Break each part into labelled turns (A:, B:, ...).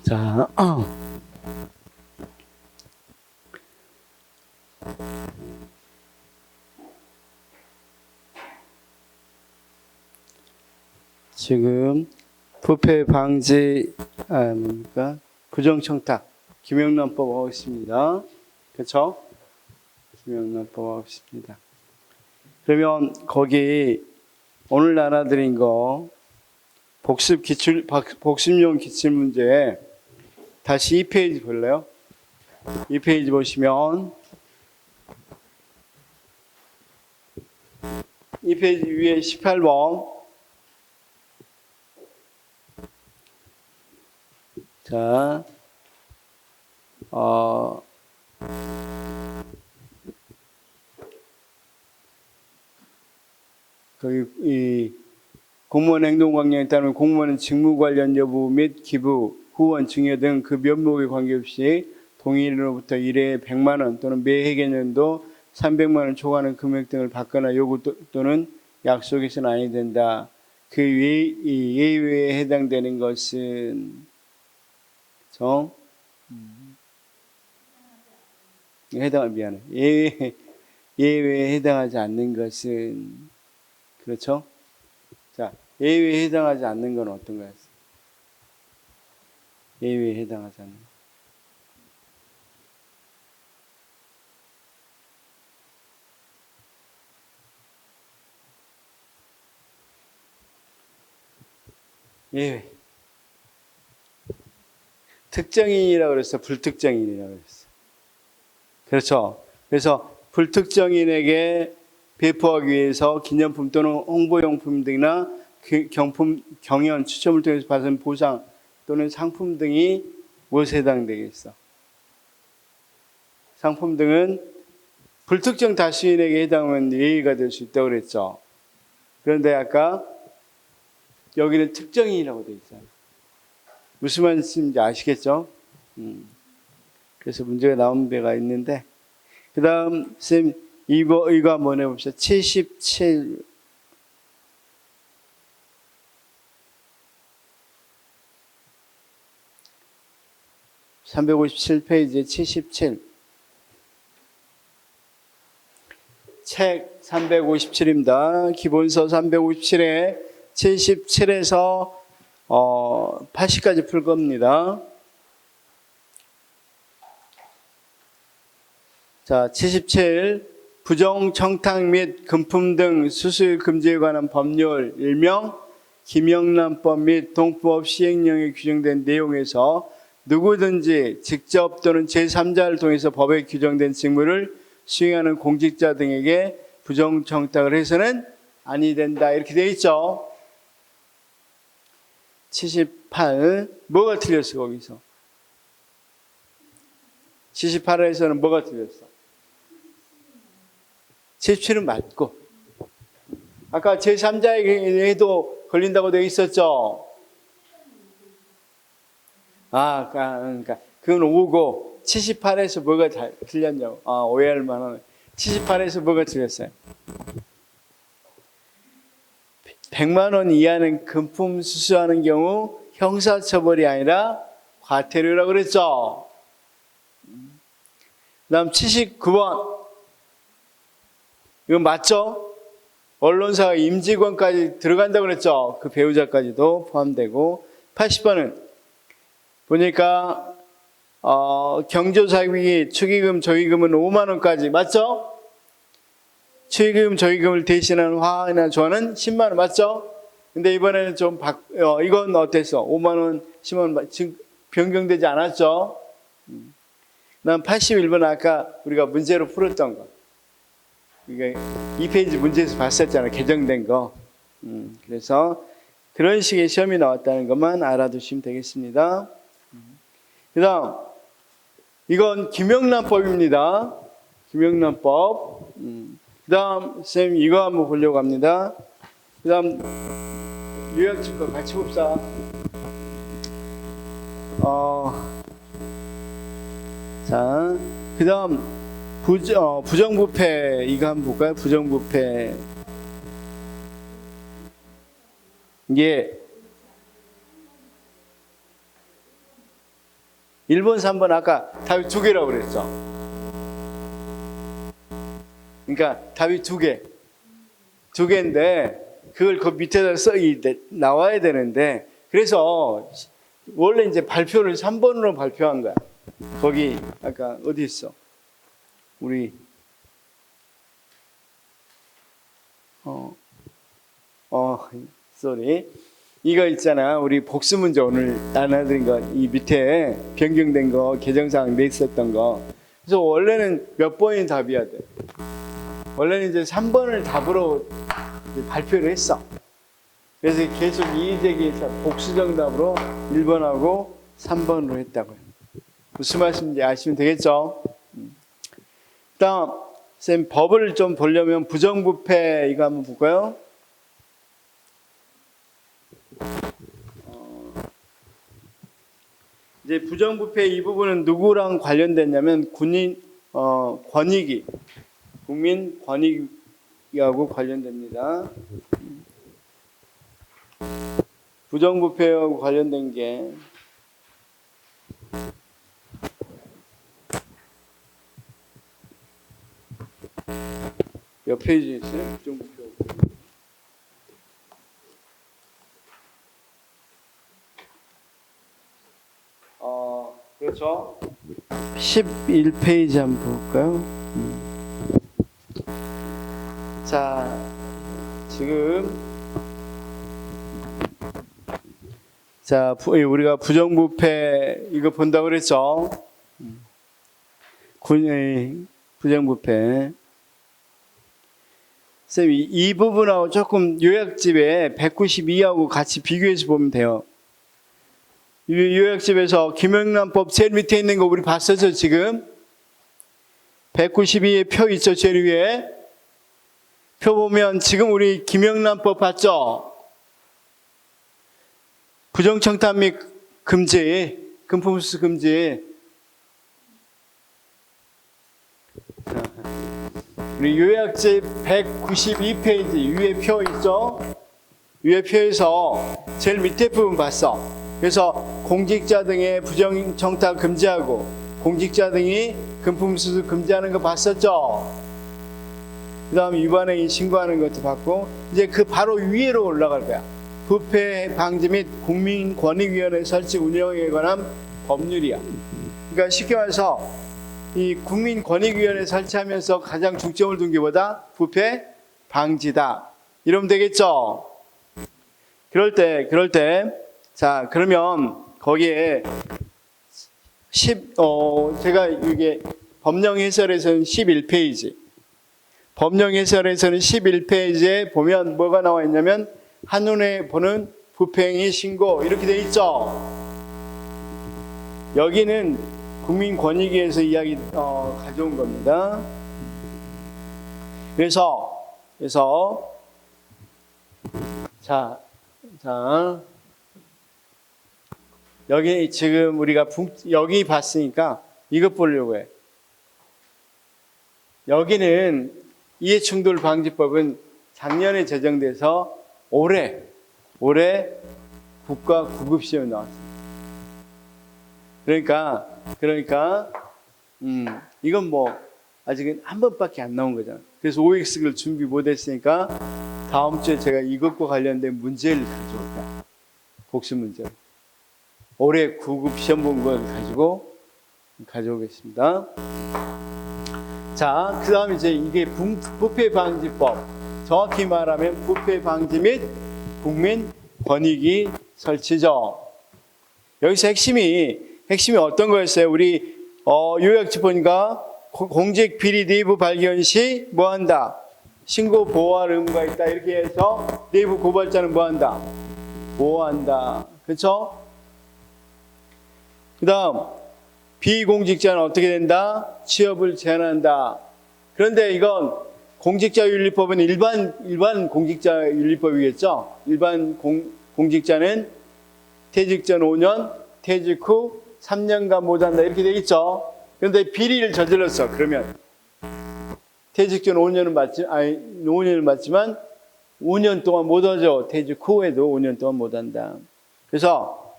A: 자, 지금 부패 방지 뭡니까? 부정청탁 김영란법 하고 있습니다. 그렇죠? 김영란법 하고 있습니다. 그러면 거기 오늘 알아드린 거 복습용 기출 문제 다시 2페이지 볼래요? 2페이지 보시면 2페이지 위에 18번. 자, 거기 이 공무원 행동관계에 따르면 공무원은 직무 관련 여부 및 기부, 후원, 증여 등 그 면목에 관계없이 동일인으로부터 일회에 100만 원 또는 매 회계년도 300만 원 초과하는 금액 등을 받거나 요구 또는 약속해서는 아니 된다. 그 예외에 해당되는 것은 예외에 해당하지 않는 것은 그렇죠? 자, 예외에 해당하지 않는 건 어떤 거였어요? 예외에 해당하지 않는 거. 예외. 특정인이라고 그랬어? 불특정인이라고 그랬어? 그렇죠. 그래서 불특정인에게 배포하기 위해서 기념품 또는 홍보용품 등이나 경품, 경연, 추첨을 통해서 받은 보상 또는 상품 등이 무엇에 해당되겠어? 상품 등은 불특정 다수인에게 해당하면 예의가 될 수 있다고 그랬죠. 그런데 아까 여기는 특정인이라고 되어 있어요. 무슨 말씀인지 아시겠죠? 그래서 문제가 나온 데가 있는데, 그 다음, 쌤, 이거 한번 해봅시다. 77. (357페이지에) 77. 책 357입니다. 기본서 357에 77에서 80까지 풀 겁니다. 자, 77. 부정청탁 및 금품 등 수수료 금지에 관한 법률, 일명 김영란법 및 동법업 시행령에 규정된 내용에서 누구든지 직접 또는 제3자를 통해서 법에 규정된 직무를 수행하는 공직자 등에게 부정청탁을 해서는 아니 된다. 이렇게 되어 있죠. 78. 뭐가 틀렸어, 거기서? 78에서는 뭐가 틀렸어? 77은 맞고. 아까 제3자에게도 걸린다고 되어 있었죠? 그러니까 그건 오고 78에서 뭐가 틀렸냐고. 오해할 만한. 78에서 뭐가 틀렸어요? 100만 원 이하는 금품 수수하는 경우 형사처벌이 아니라 과태료라고 그랬죠. 그 다음 79번. 이거 맞죠? 언론사가 임직원까지 들어간다고 그랬죠. 그 배우자까지도 포함되고. 80번은 보니까 경조사비, 축의금, 조의금은 5만 원까지 맞죠? 축의금, 조의금을 대신하는 화학이나 조화는 10만 원 맞죠? 근데 이번에는 좀 이건 어땠어? 5만 원, 10만 원 지금 변경되지 않았죠? 난 81번 아까 우리가 문제로 풀었던 거. 이게 2페이지 문제에서 봤었잖아. 개정된 거. 그래서 그런 식의 시험이 나왔다는 것만 알아두시면 되겠습니다. 그 다음, 이건 김영란법입니다. 김영란법. 그 다음, 쌤, 이거 한번 보려고 합니다. 그 다음, 요약집 거 같이 봅시다. 자, 그 다음, 부정부패, 이거 한번 볼까요? 부정부패. 이게 1번, 3번 아까 답이 두 개라고 그랬죠. 그러니까 답이 두 개인데 그걸 그 밑에다 나와야 되는데 그래서 원래 이제 발표를 3번으로 발표한 거야. 거기 아까 어디 있어? 우리 쏘리. 이거 있잖아. 우리 복수 문제 오늘 나눠드린 거, 이 밑에 변경된 거, 개정사항 내 있었던 거. 그래서 원래는 몇 번이 답이어야 돼. 원래는 이제 3번을 답으로 이제 발표를 했어. 그래서 계속 이의제기해서 복수 정답으로 1번하고 3번으로 했다고요. 무슨 말씀인지 아시면 되겠죠? 다음, 쌤 법을 좀 보려면 부정부패 이거 한번 볼까요? 이제 부정부패 이 부분은 누구랑 관련됐냐면 권익위, 국민 권익위하고 관련됩니다. 부정부패하고 관련된 게 몇 페이지 있어요? 부정부패하고. 그렇죠. 11페이지 한번 볼까요? 자, 지금 우리가 부정부패 이거 본다고 그랬죠? 부정부패. 쌤, 이 부분하고 조금 요약집에 192하고 같이 비교해서 보면 돼요. 요약집에서 김영란법 제일 밑에 있는 거 우리 봤었죠, 지금? 192의 표 있죠, 제일 위에? 표 보면 지금 우리 김영란법 봤죠? 부정청탁 및 금지, 금품수수 금지. 우리 요약집 192페이지 위에 표 있죠? 위에 표에서 제일 밑에 부분 봤어. 그래서 공직자 등의 부정청탁 금지하고 공직자 등이 금품수수 금지하는 거 봤었죠? 그 다음에 위반행위 신고하는 것도 봤고 이제 그 바로 위로 올라갈 거야. 부패 방지 및 국민권익위원회 설치 운영에 관한 법률이야. 그러니까 쉽게 말해서 이 국민권익위원회 설치하면서 가장 중점을 둔 게 뭐다? 부패 방지다. 이러면 되겠죠? 그럴 때 자, 그러면 거기에 제가 이게 법령 해설에서는 11페이지. 법령 해설에서는 11페이지에 보면 뭐가 나와 있냐면 한눈에 보는 부패행위 신고 이렇게 돼 있죠. 여기는 국민권익위에서 이야기 가져온 겁니다. 그래서 자 여기 지금 우리가 여기 봤으니까 이것 보려고 해. 여기는 이해충돌방지법은 작년에 제정돼서 올해 국가 구급시험에 나왔습니다. 그러니까 이건 뭐 아직은 한 번밖에 안 나온 거잖아. 그래서 OX를 준비 못했으니까 다음 주에 제가 이것과 관련된 문제를 가져올 거야. 복수 문제. 올해 구급 시험 본 걸 가지고 가져오겠습니다. 자, 그 다음에 이제 이게 부패방지법. 정확히 말하면 부패방지 및 국민권익위 설치죠. 여기서 핵심이 어떤 거였어요? 우리 요약집 보니까 공직 비리 내부 발견 시 뭐한다? 신고 보호할 의무가 있다. 이렇게 해서 내부 고발자는 뭐한다? 보호한다. 그렇죠? 그 다음 비공직자는 어떻게 된다? 취업을 제한한다. 그런데 이건 공직자윤리법은 일반 공직자윤리법이겠죠? 일반 공직자는 퇴직 전 5년, 퇴직 후 3년간 못한다. 이렇게 돼 있죠? 그런데 비리를 저질렀어. 그러면 퇴직 전 5년은 맞지만 5년 동안 못하죠. 퇴직 후에도 5년 동안 못한다. 그래서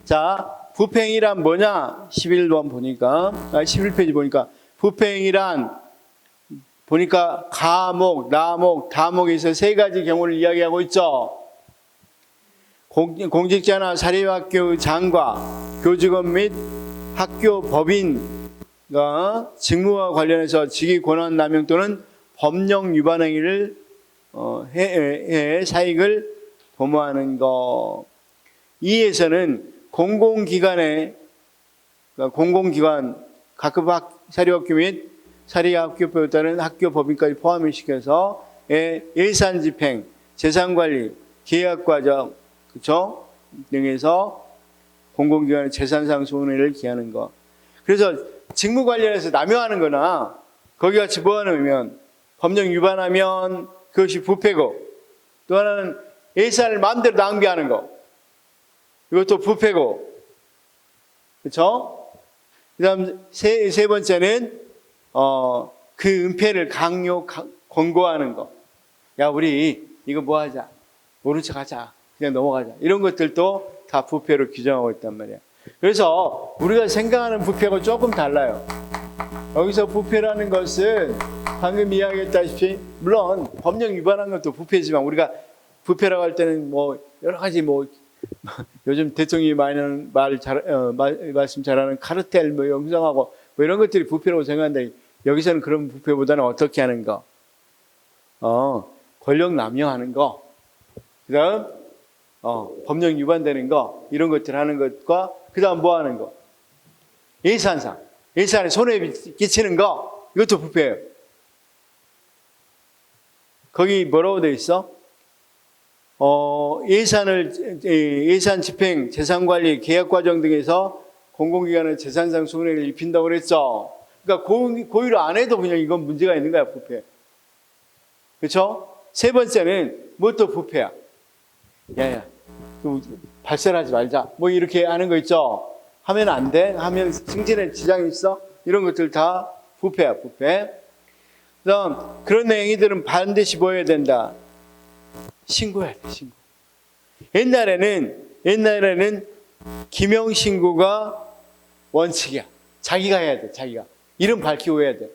A: 자, 부패행위란 뭐냐? 11번 보니까, 11페이지 보니까, 부패행위란 보니까 가목, 나목, 다목에서 세 가지 경우를 이야기하고 있죠. 공직자나 사립학교 장과 교직원 및 학교 법인과 직무와 관련해서 직위 권한 남용 또는 법령 위반 행위를 해 사익을 도모하는 것. 이에서는 공공기관, 각급 사립학교 및 사립학교법에 따른 학교 법인까지 포함을 시켜서 예산집행, 재산관리, 계약과정, 그렇죠? 등에서 공공기관의 재산상 손해를 기하는 것. 그래서 직무 관련해서 남용하는 거나 거기 같이 뭐 하냐면 법령 위반하면 그것이 부패고, 또 하나는 예산을 마음대로 낭비하는 거. 이것도 부패고. 그렇죠? 그다음 세 번째는 그 은폐를 권고하는 거. 야, 우리 이거 뭐 하자. 모른 척 하자. 그냥 넘어가자. 이런 것들도 다 부패로 규정하고 있단 말이야. 그래서 우리가 생각하는 부패하고 조금 달라요. 여기서 부패라는 것은 방금 이야기했다시피 물론 법령 위반한 것도 부패지만, 우리가 부패라고 할 때는 뭐 여러 가지 뭐 요즘 대통령이 많이 하는 말씀 잘하는 카르텔 뭐 형성하고 뭐 이런 것들이 부패라고 생각하는데, 여기서는 그런 부패보다는 어떻게 하는 거? 권력 남용하는 거. 그다음 법령 위반되는 거, 이런 것들 하는 것과, 그다음 뭐 하는 거? 예산에 손해 끼치는 거, 이것도 부패예요. 거기 뭐라고 돼 있어? 예산 집행, 재산 관리, 계약 과정 등에서 공공기관의 재산상 손해를 입힌다고 그랬죠. 그러니까 고의로 안 해도 그냥 이건 문제가 있는 거야, 부패. 그렇죠? 세 번째는 뭐 또 부패야? 야야, 발설하지 말자. 뭐 이렇게 하는 거 있죠. 하면 안 돼. 하면 승진에 지장이 있어. 이런 것들 다 부패야, 부패. 그다음 그런 행위들은 반드시 뭐 해야 된다? 신고해야 돼, 신고. 옛날에는 기명 신고가 원칙이야. 자기가 해야 돼, 자기가. 이름 밝히고 해야 돼.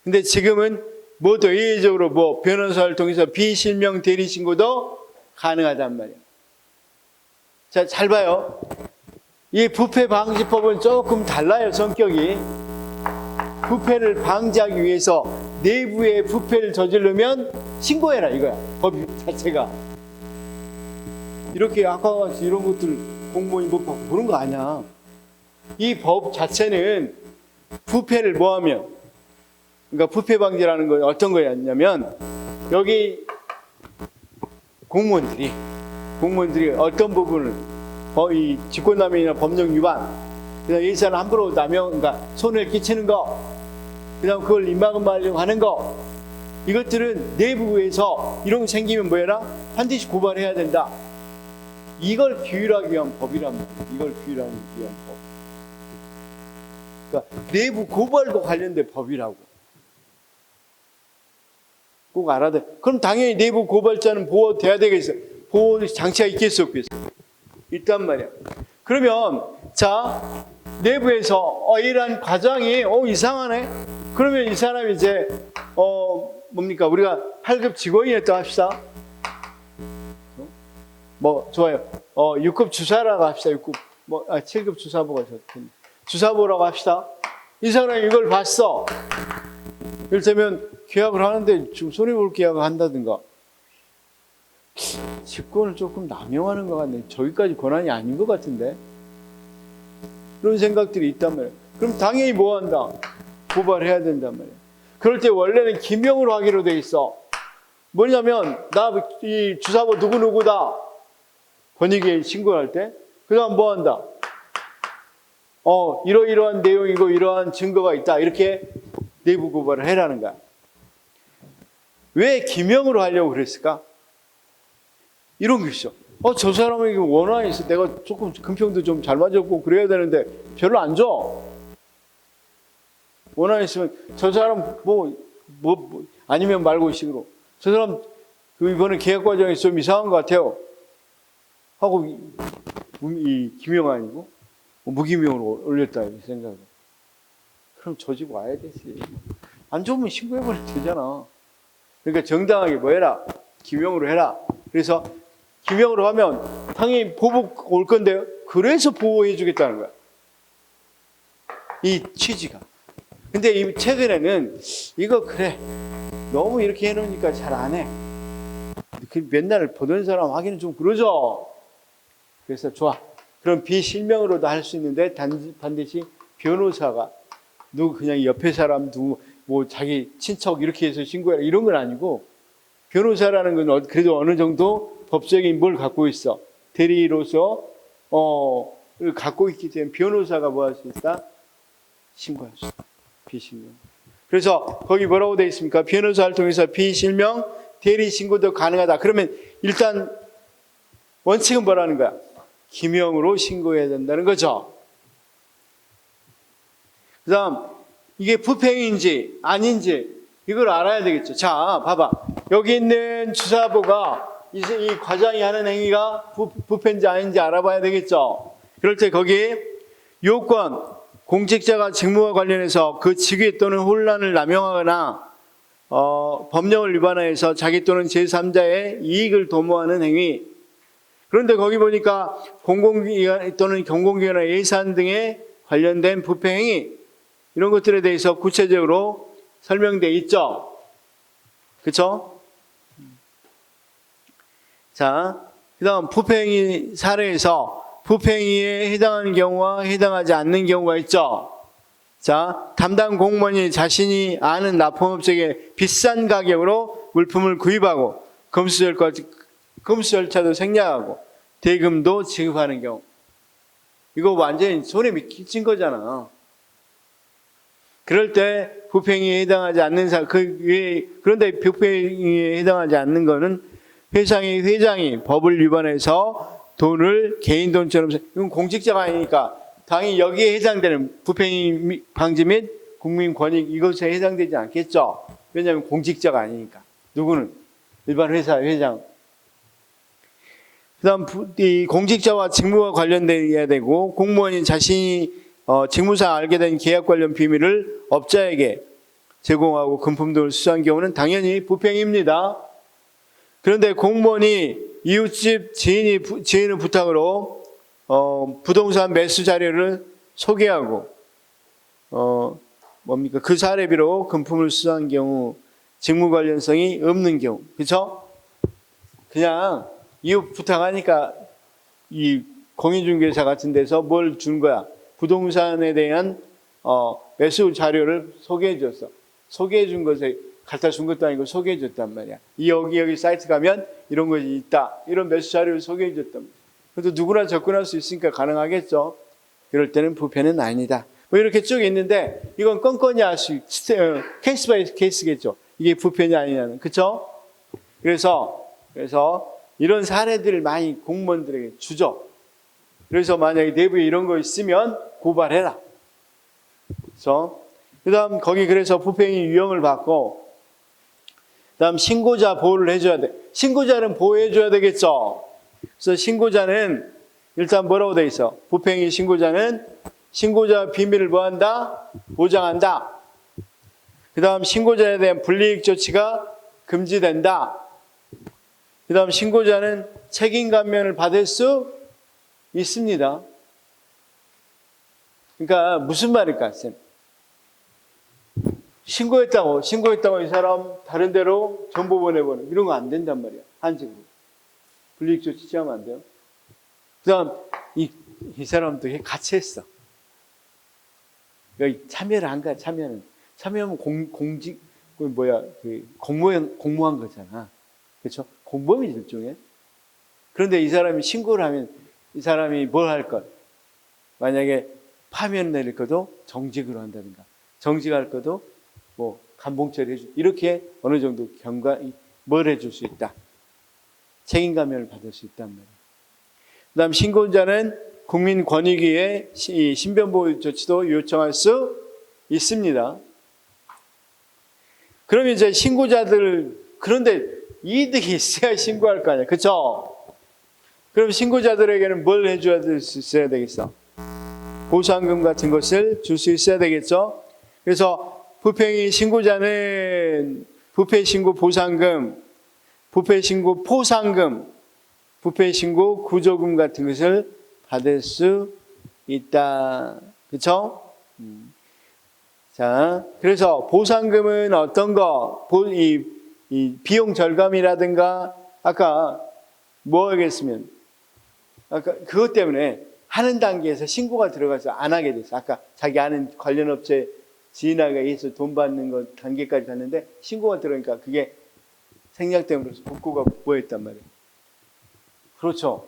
A: 근데 지금은 뭐도 예외적으로 뭐 변호사를 통해서 비실명 대리 신고도 가능하단 말이야. 자, 잘 봐요. 이 부패 방지법은 조금 달라요, 성격이. 부패를 방지하기 위해서 내부에 부패를 저지르면 신고해라, 이거야. 법 자체가. 이렇게 아까 같이 이런 것들 공무원이 못 받고 그런 거 아니야. 이 법 자체는 부패를 뭐하면, 그러니까 부패 방지라는 건 어떤 거였냐면, 여기 공무원들이 어떤 부분을 이 직권남용이나 법령 위반, 그다음 예산을 함부로 남용, 그러니까 손해를 끼치는 거, 그다음 그걸 임마금하려고 하는 거, 이것들은 내부에서 이런 거 생기면 뭐해라? 반드시 고발해야 된다. 이걸 규율하기 위한 법이란 말이야. 이걸 규율하기 위한 법. 그러니까 내부 고발과 관련된 법이라고. 꼭 알아야 돼. 그럼 당연히 내부 고발자는 보호돼야 되겠어. 보호 장치가 있겠어, 없겠어? 있단 말이야. 그러면 자, 내부에서 이러한 과정이 이상하네. 그러면 이 사람이 이제 뭡니까? 우리가 8급 직원이었다 합시다. 뭐 좋아요. 6급 주사라고 합시다. 6급 7급 주사보가 좋던데. 주사보라고 합시다. 이 사람이 이걸 봤어. 이를테면 계약을 하는데 지금 손해볼 계약을 한다든가, 직권을 조금 남용하는 것 같네. 저기까지 권한이 아닌 것 같은데. 그런 생각들이 있단 말이에요. 그럼 당연히 뭐 한다? 고발해야 된단 말이에요. 그럴 때 원래는 기명으로 하기로 돼 있어. 뭐냐면 나 이 주사보 누구누구다. 권익위에 신고할 때. 그 다음 뭐 한다? 이러이러한 내용이고 이러한 증거가 있다. 이렇게 내부 고발을 해라는 거야. 왜 기명으로 하려고 그랬을까? 이런 게 있어. 저 사람에게 원한이 있어. 내가 조금 금평도 좀 잘 맞았고 그래야 되는데 별로 안 줘. 원한이 있으면 저 사람 아니면 말고 식으로. 저 사람 이번에 계약 과정이 좀 이상한 것 같아요. 하고 이 기명 아니고. 무기명으로 올렸다 이렇게 생각해. 그럼 저 집 와야 되지. 안 좋으면 신고해버리면 되잖아. 그러니까 정당하게 뭐 해라. 기명으로 해라. 그래서 기명으로 하면 당연히 보복 올 건데요. 그래서 보호해 주겠다는 거야. 이 취지가. 근데 이 최근에는 이거 그래. 너무 이렇게 해놓으니까 잘 안 해. 맨날 보던 사람 하기는 좀 그러죠. 그래서 좋아. 그럼 비실명으로도 할 수 있는데 반드시 변호사가 누구 그냥 옆에 사람 누구 뭐 자기 친척 이렇게 해서 신고해라 이런 건 아니고 변호사라는 건 그래도 어느 정도 법적인 뭘 갖고 있어. 대리로서 갖고 있기 때문에 변호사가 뭐 할 수 있다? 신고할 수 있다. 비실명. 그래서 거기 뭐라고 되어 있습니까? 변호사를 통해서 비실명 대리 신고도 가능하다. 그러면 일단 원칙은 뭐라는 거야? 기명으로 신고해야 된다는 거죠. 그 다음 이게 부패인지 아닌지 이걸 알아야 되겠죠. 자, 봐봐. 여기 있는 주사부가 이 과장이 하는 행위가 부패인지 아닌지 알아봐야 되겠죠. 그럴 때 거기 요건 공직자가 직무와 관련해서 그 직위 또는 혼란을 남용하거나 법령을 위반하여서 자기 또는 제3자의 이익을 도모하는 행위. 그런데 거기 보니까 공공기관 또는 경공기관의 예산 등에 관련된 부패 행위 이런 것들에 대해서 구체적으로 설명되어 있죠. 그렇죠? 자, 그 다음 부패행위 사례에서 부패행위에 해당하는 경우와 해당하지 않는 경우가 있죠. 자, 담당 공무원이 자신이 아는 납품업체에게 비싼 가격으로 물품을 구입하고 검수 절차도 생략하고 대금도 지급하는 경우. 이거 완전히 손에 미친 거잖아. 그럴 때 부패행위에 해당하지 않는 그런데 부패행위에 해당하지 않는 거는 회장이 법을 위반해서 돈을 개인 돈처럼 이건 공직자가 아니니까 당연히 여기에 해당되는 부패행위 방지 및 국민 권익 이것에 해당되지 않겠죠. 왜냐하면 공직자가 아니니까. 누구는 일반 회사 회장. 그다음 이 공직자와 직무와 관련되어야 되고 공무원이 자신이 직무상 알게 된 계약 관련 비밀을 업자에게 제공하고 금품 등을 수수한 경우는 당연히 부패행위입니다. 그런데 공무원이 이웃집 지인의 부탁으로 부동산 매수 자료를 소개하고 그 사례비로 금품을 수수한 경우 직무 관련성이 없는 경우. 그렇죠? 그냥 이웃 부탁하니까 이 공인중개사 같은 데서 뭘 준 거야? 부동산에 대한 매수 자료를 소개해 줬어. 소개해 준 것에 갖다 준 것도 아니고 소개해 줬단 말이야. 여기 사이트 가면 이런 것이 있다. 이런 매수 자료를 소개해 줬단 말이야. 그래도 누구나 접근할 수 있으니까 가능하겠죠. 이럴 때는 부패는 아니다. 뭐 이렇게 쭉 있는데 이건 건건이 알 수 케이스 바이 케이스겠죠. 이게 부패냐 아니냐는. 그렇죠? 그래서 이런 사례들을 많이 공무원들에게 주죠. 그래서 만약에 내부에 이런 거 있으면 고발해라. 그래서 그다음 거기 그래서 부패행위 유형을 받고 그다음 신고자 보호를 해줘야 돼. 신고자는 보호해줘야 되겠죠. 그래서 신고자는 일단 뭐라고 돼 있어? 부패행위 신고자는 신고자 비밀을 뭐한다? 보장한다. 그다음 신고자에 대한 불이익 조치가 금지된다. 그다음 신고자는 책임 감면을 받을 수 있습니다. 그러니까 무슨 말일까, 쌤? 신고했다고 이 사람 다른 데로 정보 보내보내 이런 거 안 된단 말이야. 한직으로. 불이익 조치 취하면 안 돼요. 그다음 이 사람도 같이 했어. 그러니까 참여를 한 거야. 참여하면 공직 공무원 거잖아. 그렇죠? 공범이지 일종의. 그런데 이 사람이 신고를 하면 이 사람이 뭘 할 것? 만약에 파면 내릴 것도 정직으로 한다든가, 정직할 것도 뭐 감봉 처리해주 이렇게 어느 정도 뭘 해줄 수 있다. 책임 감면을 받을 수 있단 말이에요. 그다음 신고자는 국민권익위에 신변보호 조치도 요청할 수 있습니다. 그럼 이제 신고자들 그런데 이득이 있어야 신고할 거 아니야, 그렇죠? 그럼 신고자들에게는 뭘 해줘야 될 수 있어야 되겠어? 보상금 같은 것을 줄 수 있어야 되겠죠. 그래서 부평이 신고자는 부패 신고 보상금, 부패 신고 포상금, 부패 신고 구조금 같은 것을 받을 수 있다. 그렇죠? 자, 그래서 보상금은 어떤 거? 이 비용 절감이라든가 아까 뭐 하겠으면 아까 그것 때문에 하는 단계에서 신고가 들어가서 안 하게 됐어. 아까 자기 아는 관련 업체 지인에게 해서 돈 받는 거 단계까지 갔는데 신고가 들어가니까 그게 생략됨으로써 복구가 뭐했단 말이에요. 그렇죠.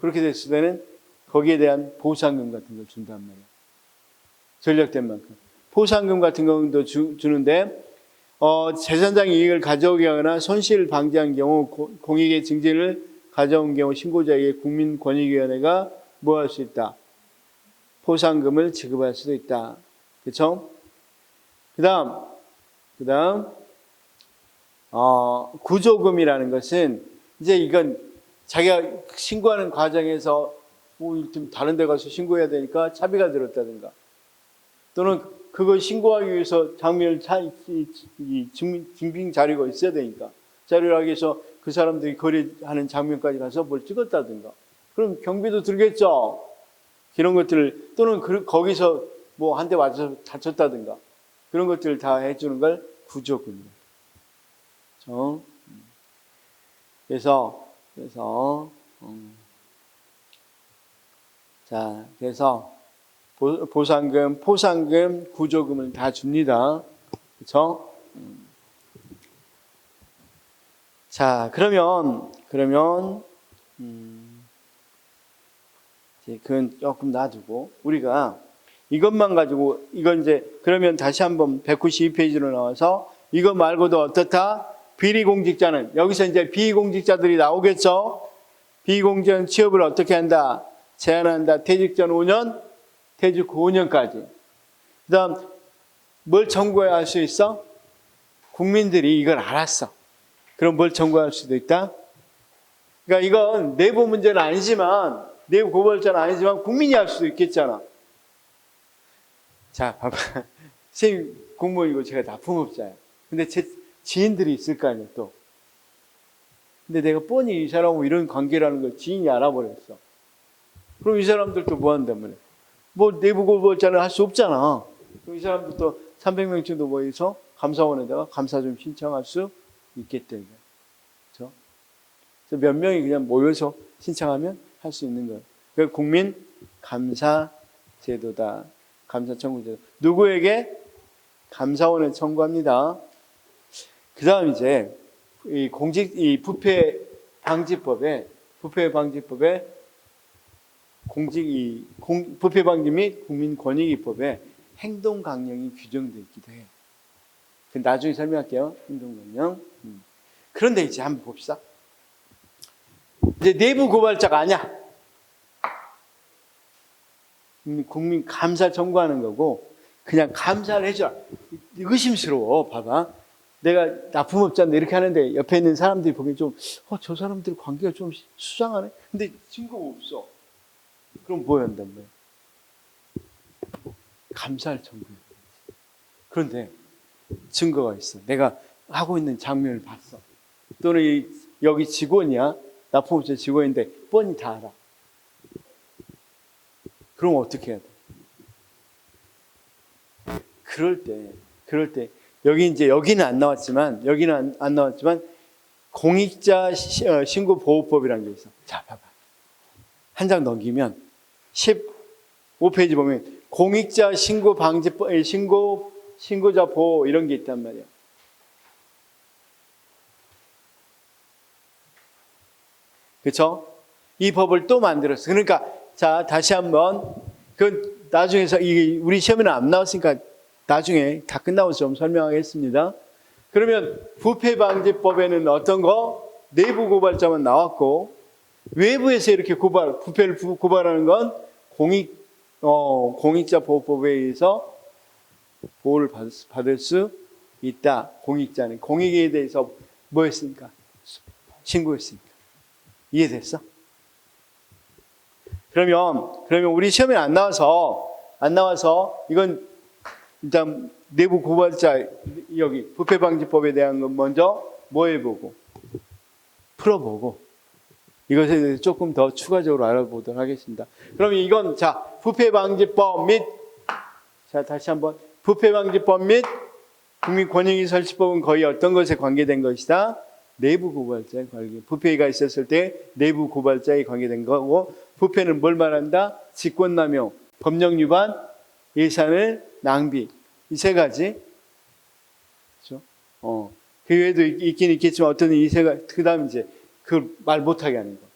A: 그렇게 됐을 때는 거기에 대한 보상금 같은 걸 준단 말이에요. 전략된 만큼. 포상금 같은 경우도 주는데 재산상 이익을 가져오게 하거나 손실을 방지한 경우 공익의 증진을 가져온 경우 신고자에게 국민권익위원회가 뭐 할 수 있다? 포상금을 지급할 수도 있다. 그렇죠? 그다음 구조금이라는 것은 이제 이건 자기가 신고하는 과정에서 좀 다른 데 가서 신고해야 되니까 차비가 들었다든가 또는 그걸 신고하기 위해서 장면을 증빙 자료가 있어야 되니까 자료를 하기 위해서 그 사람들이 거래하는 장면까지 가서 뭘 찍었다든가 그럼 경비도 들겠죠. 이런 것들을 또는 거기서 뭐 한 대 맞아서 다쳤다든가 그런 것들을 다 해주는 걸 구조금이에요. 그렇죠? 그래서 보상금, 포상금, 구조금을 다 줍니다. 그렇죠? 자, 그러면 이제 그건 조금 놔두고 우리가 이것만 가지고 이건 이제 그러면 다시 한번 192페이지로 나와서 이거 말고도 어떻다? 비리공직자는 여기서 이제 비공직자들이 나오겠죠. 비공직자는 취업을 어떻게 한다? 제한한다. 퇴직 전 5년, 퇴직 후 5년까지. 그다음 뭘 청구해야 할 수 있어? 국민들이 이걸 알았어. 그럼 뭘 청구할 수도 있다? 그러니까 이건 내부 문제는 아니지만 내부 고발자는 아니지만 국민이 할 수도 있겠잖아. 자, 봐봐. 선생님 공무원이고 제가 납품업자예요. 근데 제 지인들이 있을 거 아니에요, 또. 근데 내가 뻔히 이 사람하고 이런 관계라는 걸 지인이 알아버렸어. 그럼 이 사람들도 뭐 한단 말이야? 뭐 내부 고발자는 할 수 없잖아. 그럼 이 사람들도 300명쯤도 모여서 감사원에다가 감사 좀 신청할 수 있겠다, 이거. 그렇죠? 그래서 몇 명이 그냥 모여서 신청하면 할 수 있는 거예요. 그 국민 감사 제도다. 감사 청구제도. 누구에게? 감사원에 청구합니다. 그 다음 이제 이 부패 방지법에 부패 방지 및 국민권익위법에 행동 강령이 규정되어 있기도 해요. 나중에 설명할게요. 행동 강령. 그런데 이제 한번 봅시다. 이제 내부 고발자가 아니야. 국민 감사 청구하는 거고 그냥 감사를 해줘라. 의심스러워. 봐봐. 내가 납품업자인데 이렇게 하는데 옆에 있는 사람들이 보기엔 좀 저 사람들 관계가 좀 수상하네. 근데 증거가 없어. 그럼 뭐 한단 말이야? 감사를 청구해. 그런데 증거가 있어. 내가 하고 있는 장면을 봤어. 또는 여기 직원이야. 납품업체 직원인데 뻔히 다 알아. 그럼 어떻게 해야 돼? 그럴 때 여기는 안 나왔지만 공익자 신고 보호법이라는 게 있어. 자, 봐봐. 한 장 넘기면 15페이지 보면 공익자 신고 방지법, 신고자 보호 이런 게 있단 말이야. 그렇죠? 이 법을 또 만들었어. 그러니까 자, 다시 한번 그 나중에서 우리 시험에는 안 나왔으니까 나중에 다 끝나고 좀 설명하겠습니다. 그러면 부패방지법에는 어떤 거? 내부 고발자만 나왔고 외부에서 이렇게 부패를 고발하는 건 공익자 보호법에 의해서 보호를 받을 수 있다. 공익자는 공익에 대해서 뭐 했으니까? 신고했으니까. 이해됐어? 그러면 우리 시험에 안 나와서 안 나와서 이건 일단 내부 고발자 여기 부패방지법에 대한 건 먼저 뭐 해보고 풀어보고 이것에 대해서 조금 더 추가적으로 알아보도록 하겠습니다. 그럼 이건 자 부패방지법 및 자 다시 한번 부패방지법 및 국민권익위 설치법은 거의 어떤 것에 관계된 것이다? 내부 고발자에 관계. 부패가 있었을 때 내부 고발자에 관계된 거고 부패는 뭘 말한다? 직권남용, 법령 위반, 예산을 낭비 이 세 가지. 그렇죠? 그 외에도 있긴 있겠지만 어떤 이 세 가지. 그다음 이제 그 말 못하게 하는 거.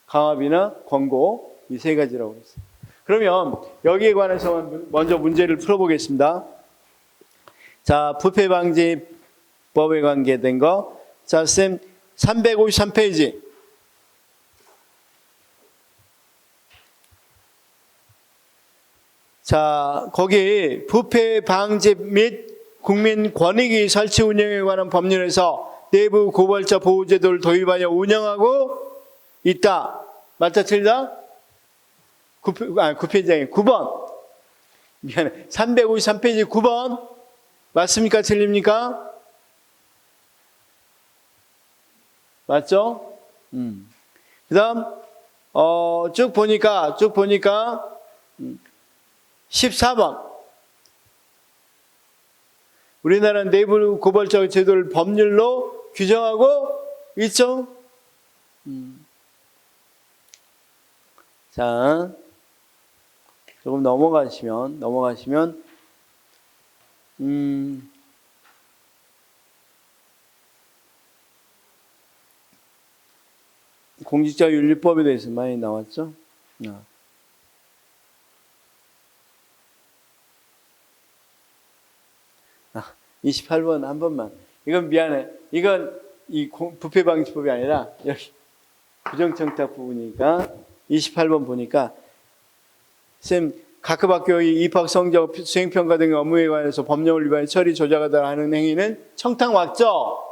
A: 강압이나 권고 이 세 가지라고 했어요. 그러면 여기에 관해서 먼저 문제를 풀어보겠습니다. 자, 부패방지법에 관계된 거. 자, 쌤 353페이지. 자, 거기 부패 방지 및 국민 권익위 설치 운영에 관한 법률에서 내부 고발자 보호 제도를 도입하여 운영하고 있다. 맞다 틀리다? 9페이지에 9번. 미안해. 353페이지 9번. 맞습니까? 틀립니까? 맞죠? 그 다음, 쭉 보니까, 14번. 우리나라는 내부 고발자 제도를 법률로 규정하고 있죠? 자, 조금 넘어가시면, 공직자윤리법에 대해서 많이 나왔죠? 28번 한 번만. 이건 미안해. 이건 이 부패방지법이 아니라 여기 부정청탁 부분이니까 28번 보니까 쌤 각급 학교의 입학 성적 수행평가 등의 업무에 관해서 법령을 위반해 처리 조작하다 하는 행위는 청탁 맞죠?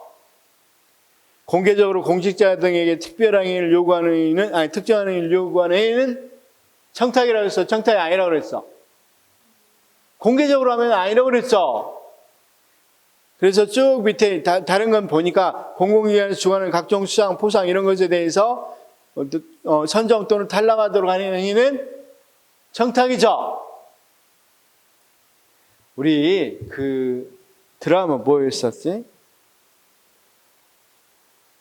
A: 공개적으로 공직자 등에게 특별한 행위를 요구하는 행위는 특정한 행위를 요구하는 행위는 청탁이라고 했어. 청탁이 아니라고 그랬어. 공개적으로 하면 아니라고 그랬죠. 그래서 쭉 밑에 다른 건 보니까 공공기관에서 주관하는 각종 수상, 포상 이런 것에 대해서 선정 또는 탈락하도록 하는 행위는 청탁이죠. 우리 그 드라마 뭐였었지?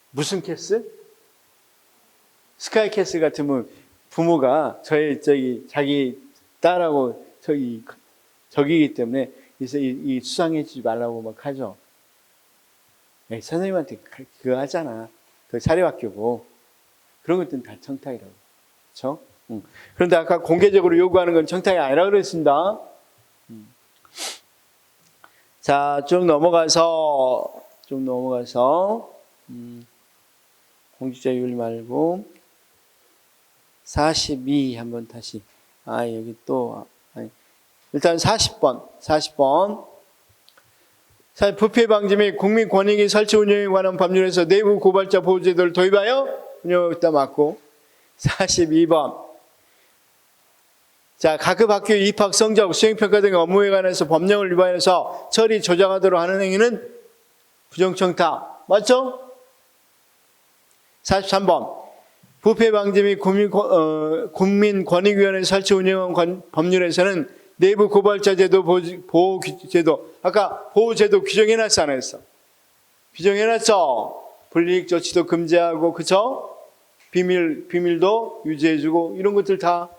A: 무슨 캐슬? 스카이 캐슬 같으면 부모가 자기 딸하고 저기이기 때문에 그래서 이 수상해주지 말라고 막 하죠. 선생님한테 그거 하잖아. 그 사립학교고. 그런 것들은 다 청탁이라고. 그렇죠? 그런데 아까 공개적으로 요구하는 건 청탁이 아니라고 그랬습니다. 자, 쭉 넘어가서 공직자윤리 말고 42 한번 다시. 여기 또 일단 40번. 부패 방지 및 국민 권익위 설치 운영에 관한 법률에서 내부 고발자 보호 제도를 도입하여 운영하겠다 맞고. 42번. 자, 각급 학교 입학 성적 수행평가 등의 업무에 관해서 법령을 위반해서 처리 조작하도록 하는 행위는 부정청탁 맞죠? 43번. 부패 방지 및 국민권익위원회 설치 운영한 법률에서는 내부 고발자 제도 보호 제도 아까 보호 제도 규정해놨어 안 했어? 규정해놨죠. 불이익 조치도 금지하고 그쵸? 비밀도 유지해주고 이런 것들 다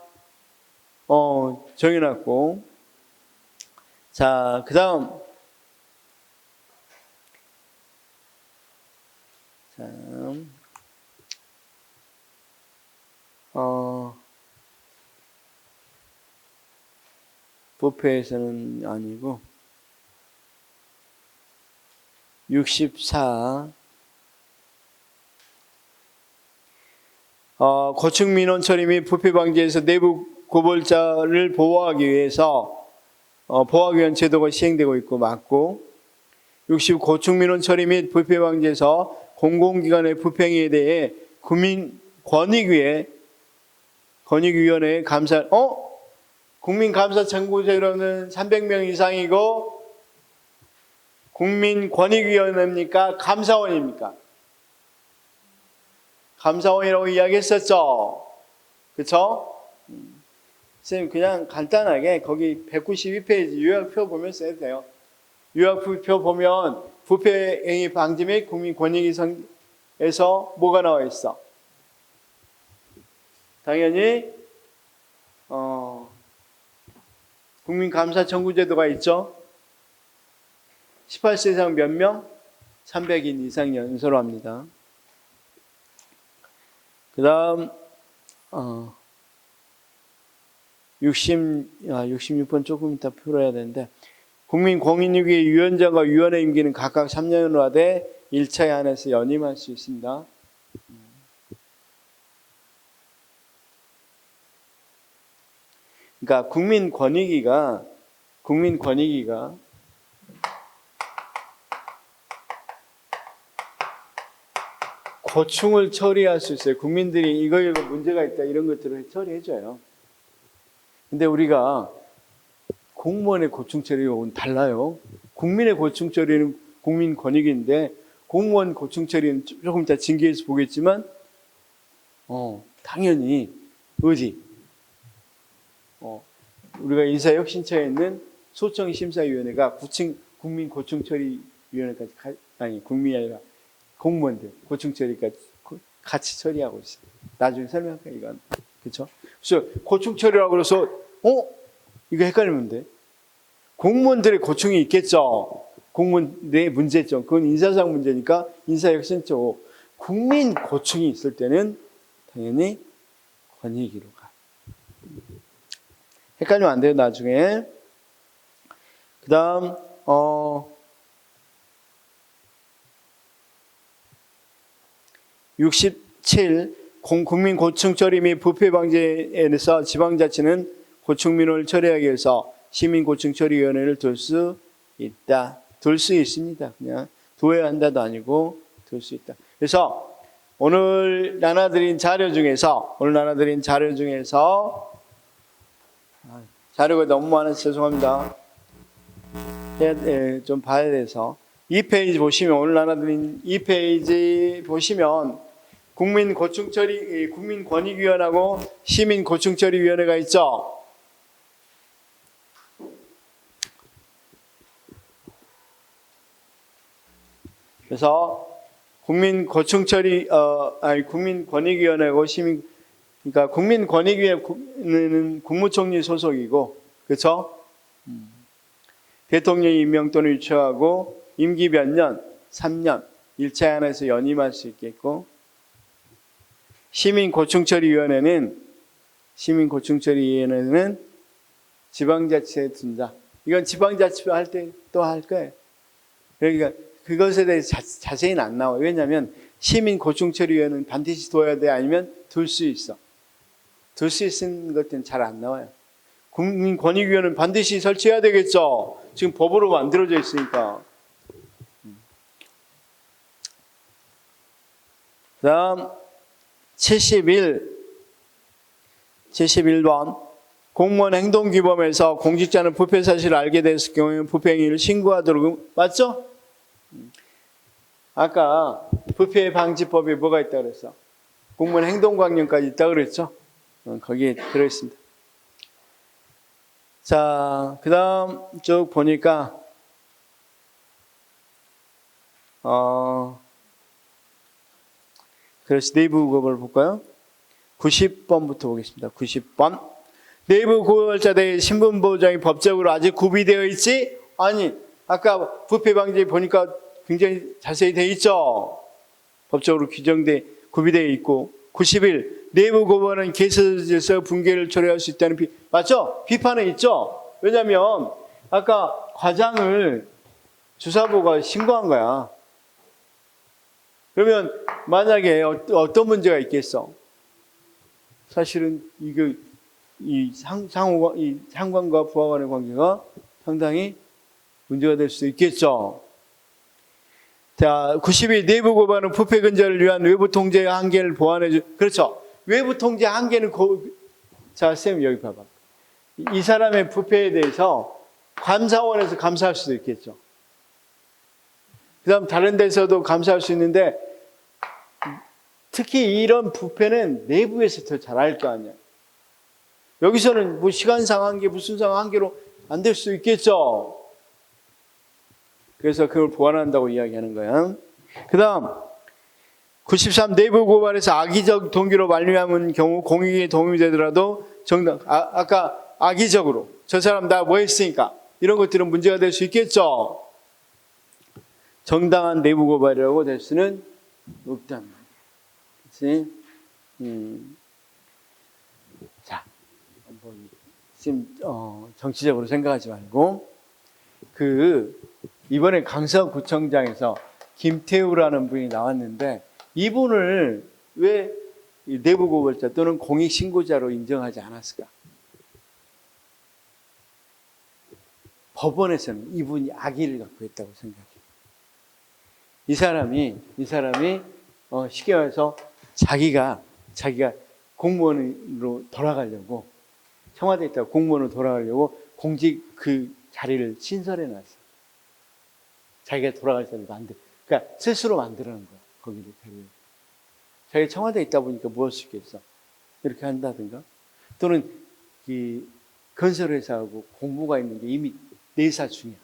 A: 정해놨고. 자, 그 다음 부패에서는 아니고 64 고층 민원 처리 및 부패 방지에서 내부 고발자를 보호하기 위해서 보호하기 제도가 시행되고 있고 맞고 60 고층 민원 처리 및 부패 방지에서 공공기관의 부패 행위에 대해 국민 권익위원회 감사 국민감사청구제로는 300명 이상이고 국민권익위원회입니까? 감사원입니까? 감사원이라고 이야기했었죠. 그쵸? 선생님 그냥 간단하게 거기 192페이지 요약표 보면 써야 돼요. 요약표 보면 부패행위 방지 및 국민권익위에서 뭐가 나와 있어? 당연히 국민감사청구제도가 있죠. 18세 이상 몇 명? 300인 이상 연소로 합니다. 그 다음 66번 조금 이따 풀어야 되는데 국민권익위 위원장과 위원회 임기는 각각 3년으로 하되 1차에 한해서 연임할 수 있습니다. 그러니까 국민권익위가 고충을 처리할 수 있어요. 국민들이 이거 문제가 있다 이런 것들을 처리해줘요. 근데 우리가 공무원의 고충 처리는 달라요. 국민의 고충 처리는 국민권익위인데 공무원 고충 처리는 조금 이따 징계에서 보겠지만 당연히 우리가 인사혁신처에 있는 소청심사위원회가 국민고충처리위원회까지 국민이 아니라 공무원들 고충처리까지 같이 처리하고 있어요. 나중에 설명할게요. 이건 그렇죠? 그래서 고충처리라고 그래서 이거 헷갈리면 돼. 공무원들의 고충이 있겠죠. 공무원의 문제점 그건 인사상 문제니까 인사혁신처고 국민 고충이 있을 때는 당연히 권익위로 가. 헷갈리면 안 돼요, 나중에. 그 다음, 67, 국민고충처리 및 부패방지에 대해서 지방자치는 고충민원을 처리하기 위해서 시민고충처리위원회를 둘 수 있다. 둘 수 있습니다. 그냥 둬야 한다도 아니고 둘 수 있다. 그래서 오늘 나눠드린 자료 중에서 자료가 너무 많아서 죄송합니다. 좀 봐야 돼서 2페이지 보시면 오늘 나눠드린 2페이지 보시면 국민권익위원회하고 시민고충처리위원회가 있죠. 그래서 국민권익위원회고 그러니까 국민권익위원회는 국무총리 소속이고, 그렇죠? 대통령이 임명 또는 유치하고 임기 몇 년? 3년. 1차에 한해서 연임할 수 있겠고, 시민고충처리위원회는 지방자치에 둔다. 이건 지방자치 할 때 또 할 거예요. 그러니까 그것에 대해서 자세히는 안 나와요. 왜냐하면 시민고충처리위원회는 반드시 둬야 돼, 아니면 둘 수 있어. 둘 수 있는 것들은 잘 안 나와요. 국민권익위원회는 반드시 설치해야 되겠죠. 지금 법으로 만들어져 있으니까. 그 다음 71번 공무원 행동규범에서 공직자는 부패 사실을 알게 됐을 경우에는 부패 행위를 신고하도록, 맞죠? 아까 부패 방지법에 뭐가 있다고 그랬어? 공무원 행동강령까지 있다고 그랬죠? 거기에 들어있습니다. 자, 그 다음 쭉 보니까 그래서 내부 고발을 볼까요? 90번부터 보겠습니다. 90번. 내부 고발자들의 신분보장이 법적으로 아직 구비되어 있지? 아니, 아까 부패 방지 보니까 굉장히 자세히 되어 있죠? 법적으로 구비되어 있고. 91. 내부 고발은 개설에서 붕괴를 초래할 수 있다는 맞죠? 비판은 있죠? 왜냐하면 아까 과장을 주사부가 신고한 거야. 그러면 만약에 어떤 문제가 있겠어? 사실은 이 상관과 부하 간의 관계가 상당히 문제가 될 수도 있겠죠. 자, 92. 내부 고발은 부패 근절을 위한 외부 통제의 한계를 보완해 그렇죠. 외부 통제 한계는 자, 쌤 여기 봐봐. 이 사람의 부패에 대해서 감사원에서 감사할 수도 있겠죠. 그 다음 다른 데서도 감사할 수 있는데 특히 이런 부패는 내부에서 더 잘 알 거 아니야. 여기서는 뭐 시간상 한계, 무슨 상 한계로 안 될 수 있겠죠. 그래서 그걸 보완한다고 이야기하는 거야. 그 다음 93 내부 고발에서 악의적 동기로 말미암은 경우 공익에 도움이 되더라도 정당 아까 악의적으로 저 사람 나 뭐 했으니까 이런 것들은 문제가 될 수 있겠죠. 정당한 내부 고발이라고 될 수는 없단 말이에요. 그렇지? 자, 지금 정치적으로 생각하지 말고 이번에 강서구청장에서 김태우라는 분이 나왔는데 이분을 왜 내부 고발자 또는 공익 신고자로 인정하지 않았을까? 법원에서는 이분이 악의를 갖고 했다고 생각해요. 이 사람이 쉽게 말해서 자기가 공무원으로 돌아가려고 청와대에 있다가 공무원으로 돌아가려고 공직 그 자리를 신설해 놨어. 자기가 돌아갈 자리를 그러니까 스스로 만들어 놓은 거야. 거기를 자리를. 자기가 청와대에 있다 보니까 뭐 할 수 있겠어? 이렇게 한다든가 또는 이 건설회사하고 공모가 있는 게 이미 내사 중이야.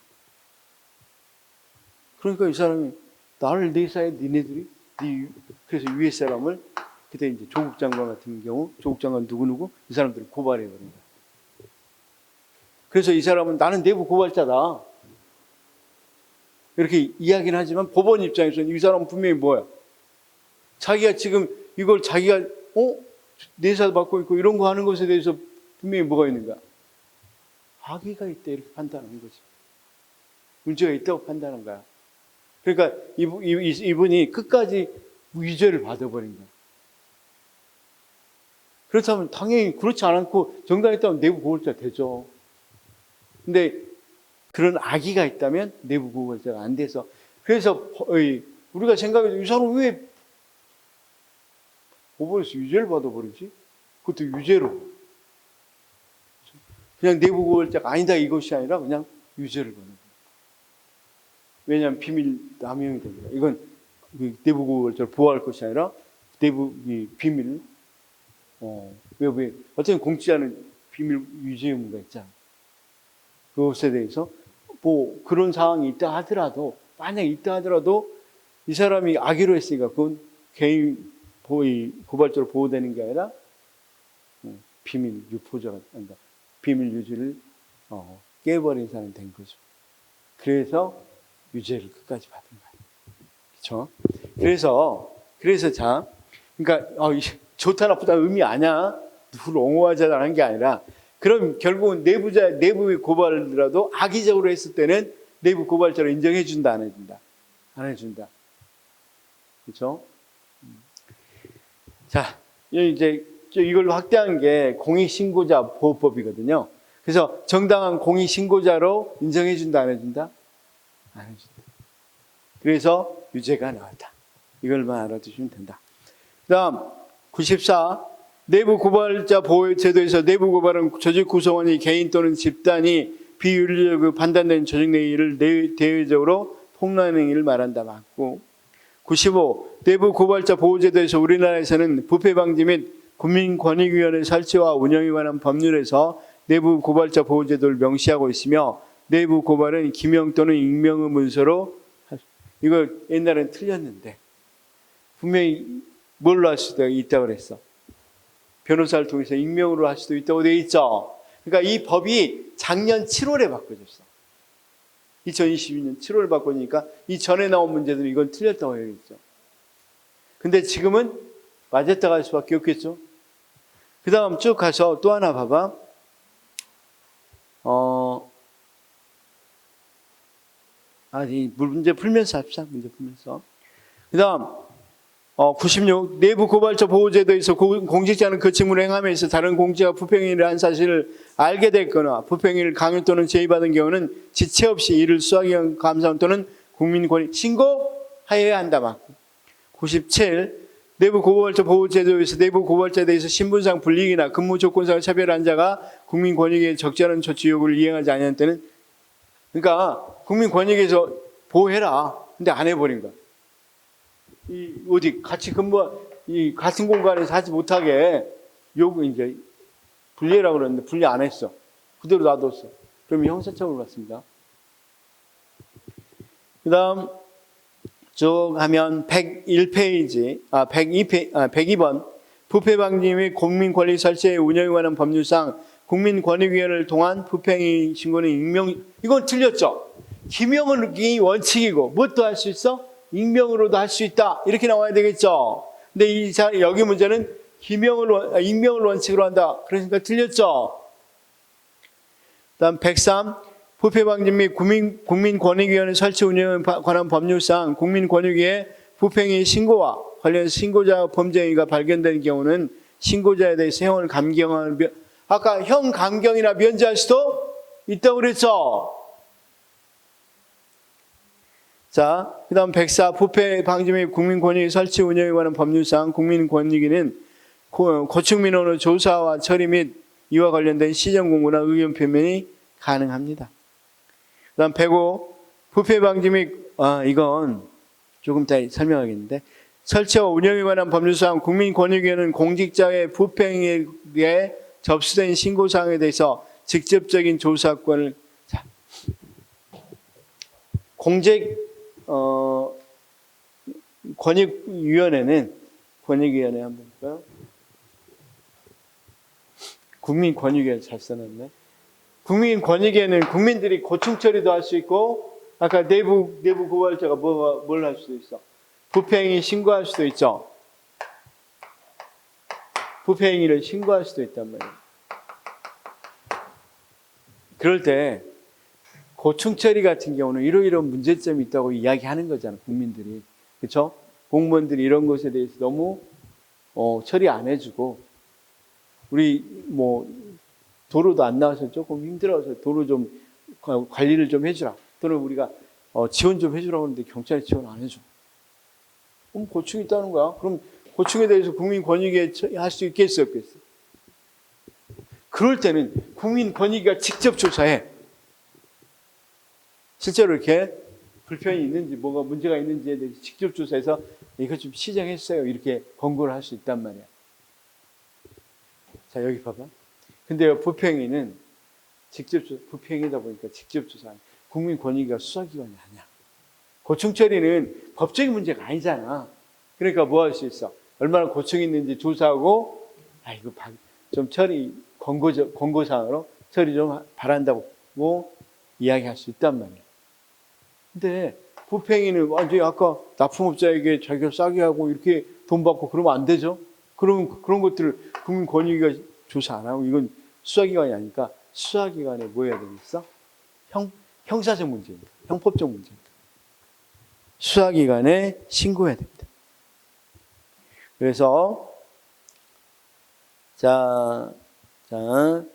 A: 그러니까 이 사람이 나를 내사해 니네들이 그래서 위에 사람을 그때 이제 조국 장관 같은 경우 조국 장관 누구누구 이 사람들을 고발해 버린 거야. 그래서 이 사람은 나는 내부 고발자다 이렇게 이야기는 하지만 법원 입장에서는 이 사람은 분명히 뭐야? 자기가 지금 이걸 자기가 내사 받고 있고 이런 거 하는 것에 대해서 분명히 뭐가 있는가? 악의가 있다 이렇게 판단하는 거지. 문제가 있다고 판단한 거야. 그러니까 이분이 끝까지 유죄를 받아버린 거야. 그렇다면 당연히 그렇지 않고 정당했다면 내부 고발자 되죠. 근데 그런 악의가 있다면 내부 고발자가 안 돼서 그래서 우리가 생각해도 이 사람 왜 법원에서 유죄를 받아버리지? 그것도 유죄로. 그냥 내부 고발자가 아니다 이것이 아니라 그냥 유죄를 받는 거예요. 왜냐하면 비밀 남용이 됩니다. 이건 내부 고발자를 보호할 것이 아니라 내부 비밀을 왜 어쨌든 공직자는 비밀 유죄 의무가 있잖아. 그것에 대해서 뭐 그런 상황이 있다 하더라도 만약에 있다 하더라도 이 사람이 악의로 했으니까 그건 개인 고발자로 보호되는 게 아니라 비밀 유포자가 아니다. 비밀 유지를 깨버린 사람이 된 거죠. 그래서 유죄를 끝까지 받은 거예요. 그렇죠? 그래서 자, 그러니까 좋다 나쁘다 의미 아니야. 누구를 옹호하자라는 게 아니라 그럼 결국은 내부의 고발이라도 악의적으로 했을 때는 내부 고발자로 인정해 준다, 안 해준다? 안 해준다. 그렇죠? 자, 이제 이걸 확대한 게 공익신고자 보호법이거든요. 그래서 정당한 공익신고자로 인정해 준다, 안 해준다? 안 해준다. 그래서 유죄가 나왔다. 이걸만 알아두시면 된다. 그 다음 94 내부 고발자 보호 제도에서 내부 고발은 조직 구성원이 개인 또는 집단이 비윤리적으로 판단된 조직 내 일을 대외적으로 폭로하는 행위를 말한다. 맞고 95 내부 고발자 보호 제도에서 우리나라에서는 부패 방지 및 국민권익위원회 설치와 운영에 관한 법률에서 내부 고발자 보호 제도를 명시하고 있으며 내부 고발은 기명 또는 익명의 문서로 이거 옛날엔 틀렸는데 분명히 뭘로 할 수도 있다고 그랬어. 변호사를 통해서 익명으로 할 수도 있다고 되어 있죠. 그러니까 이 법이 작년 7월에 바꿔졌어. 2022년 7월에 바꾸니까 이 전에 나온 문제들은 이건 틀렸다고 해야겠죠. 근데 지금은 맞았다고 할 수밖에 없겠죠. 그 다음 쭉 가서 또 하나 봐봐. 이 문제 풀면서 합시다. 문제 풀면서. 그 다음 96 내부 고발자 보호제도에서 공직자는 그 직무를 행함에 있어 다른 공직자가 부평행위를 한 사실을 알게 됐거나 부평행위를 강요 또는 제의받은 경우는 지체 없이 이를 수하기 감사원 또는 국민권익 신고하여야 한다. 맞고 97 내부 고발자 보호제도에서 내부 고발자에 대해서 신분상 불이익이나 근무 조건상 차별한 자가 국민권익에 적절한 조치 요구를 이행하지 않은 때는, 그러니까 국민권익에서 보호해라. 근데 안 해버린 거야. 어디 같이 이 같은 공간에서 하지 못하게 요구 이제 분리라고 그랬는데 분리 안 했어. 그대로 놔뒀어. 그러면 형사처벌 받습니다. 그 다음 쭉 하면 102페이지, 102번 부패방지 및 국민권익 설치의 운영에 관한 법률상 국민권익위원회를 통한 부패행위 신고는 익명, 이건 틀렸죠. 기명이 원칙이고 무엇도 할 수 있어? 익명으로도 할 수 있다. 이렇게 나와야 되겠죠. 근데 여기 문제는 익명을 원칙으로 한다. 그러니까 틀렸죠. 다음 103 부패방지 및 국민권익위원회 설치 운영에 관한 법률상 국민권익위에 부패행위 신고와 관련해서 신고자 범죄행위가 발견된 경우는 신고자에 대해서 형을 감경하는, 아까 형 감경이나 면제할 수도 있다고 그랬죠. 자, 그 다음 104 부패방지 및 국민권익위 설치 운영에 관한 법률상 국민권익위는 고충민원의 조사와 처리 및 이와 관련된 시정 공고나 의견 표명이 가능합니다. 그 다음 105 부패방지 및 이건 조금 이따 설명하겠는데, 설치와 운영에 관한 법률상 국민권익위원회는 공직자의 부패행위에 접수된 신고사항에 대해서 직접적인 조사권을, 권익위원회는, 권익위원회 한번 볼까요? 국민권익위원회 잘 써놨네. 국민권익위원회는 국민들이 고충 처리도 할 수 있고, 아까 내부 고발자가 뭘 할 수도 있어? 부패행위 신고할 수도 있죠. 부패행위를 신고할 수도 있단 말이에요. 그럴 때 고충 처리 같은 경우는 이런 문제점이 있다고 이야기하는 거잖아, 국민들이. 그렇죠? 공무원들이 이런 것에 대해서 너무 처리 안 해주고, 우리 도로도 안 나와서 조금 힘들어서 도로 좀 관리를 좀 해주라. 또는 우리가 지원 좀 해주라고 하는데 경찰이 지원 안 해줘. 그럼 고충이 있다는 거야. 그럼 고충에 대해서 국민권익위에 할 수 있겠어, 없겠어? 그럴 때는 국민권익위가 직접 조사해. 실제로 이렇게 불편이 있는지, 뭐가 문제가 있는지에 대해서 직접 조사해서 이거 좀 시정했어요. 이렇게 권고를 할 수 있단 말이야. 자, 여기 봐봐. 근데 부패행위는 부패행위다 보니까 직접 조사하는, 국민권익위가 수사기관이 아니야. 고충 처리는 법적인 문제가 아니잖아. 그러니까 뭐 할 수 있어? 얼마나 고충이 있는지 조사하고, 이거 좀 처리, 권고사항으로 처리 좀 바란다고 이야기할 수 있단 말이야. 근데 부패행위는 완전히 아까 납품업자에게 자기가 싸게 하고 이렇게 돈 받고 그러면 안 되죠? 그런 것들을 국민권익위가 조사 안 하고, 이건 수사기관이 아니니까 수사기관에 뭐 해야 되겠어? 형사적 문제입니다. 형법적 문제입니다. 수사기관에 신고해야 됩니다. 그래서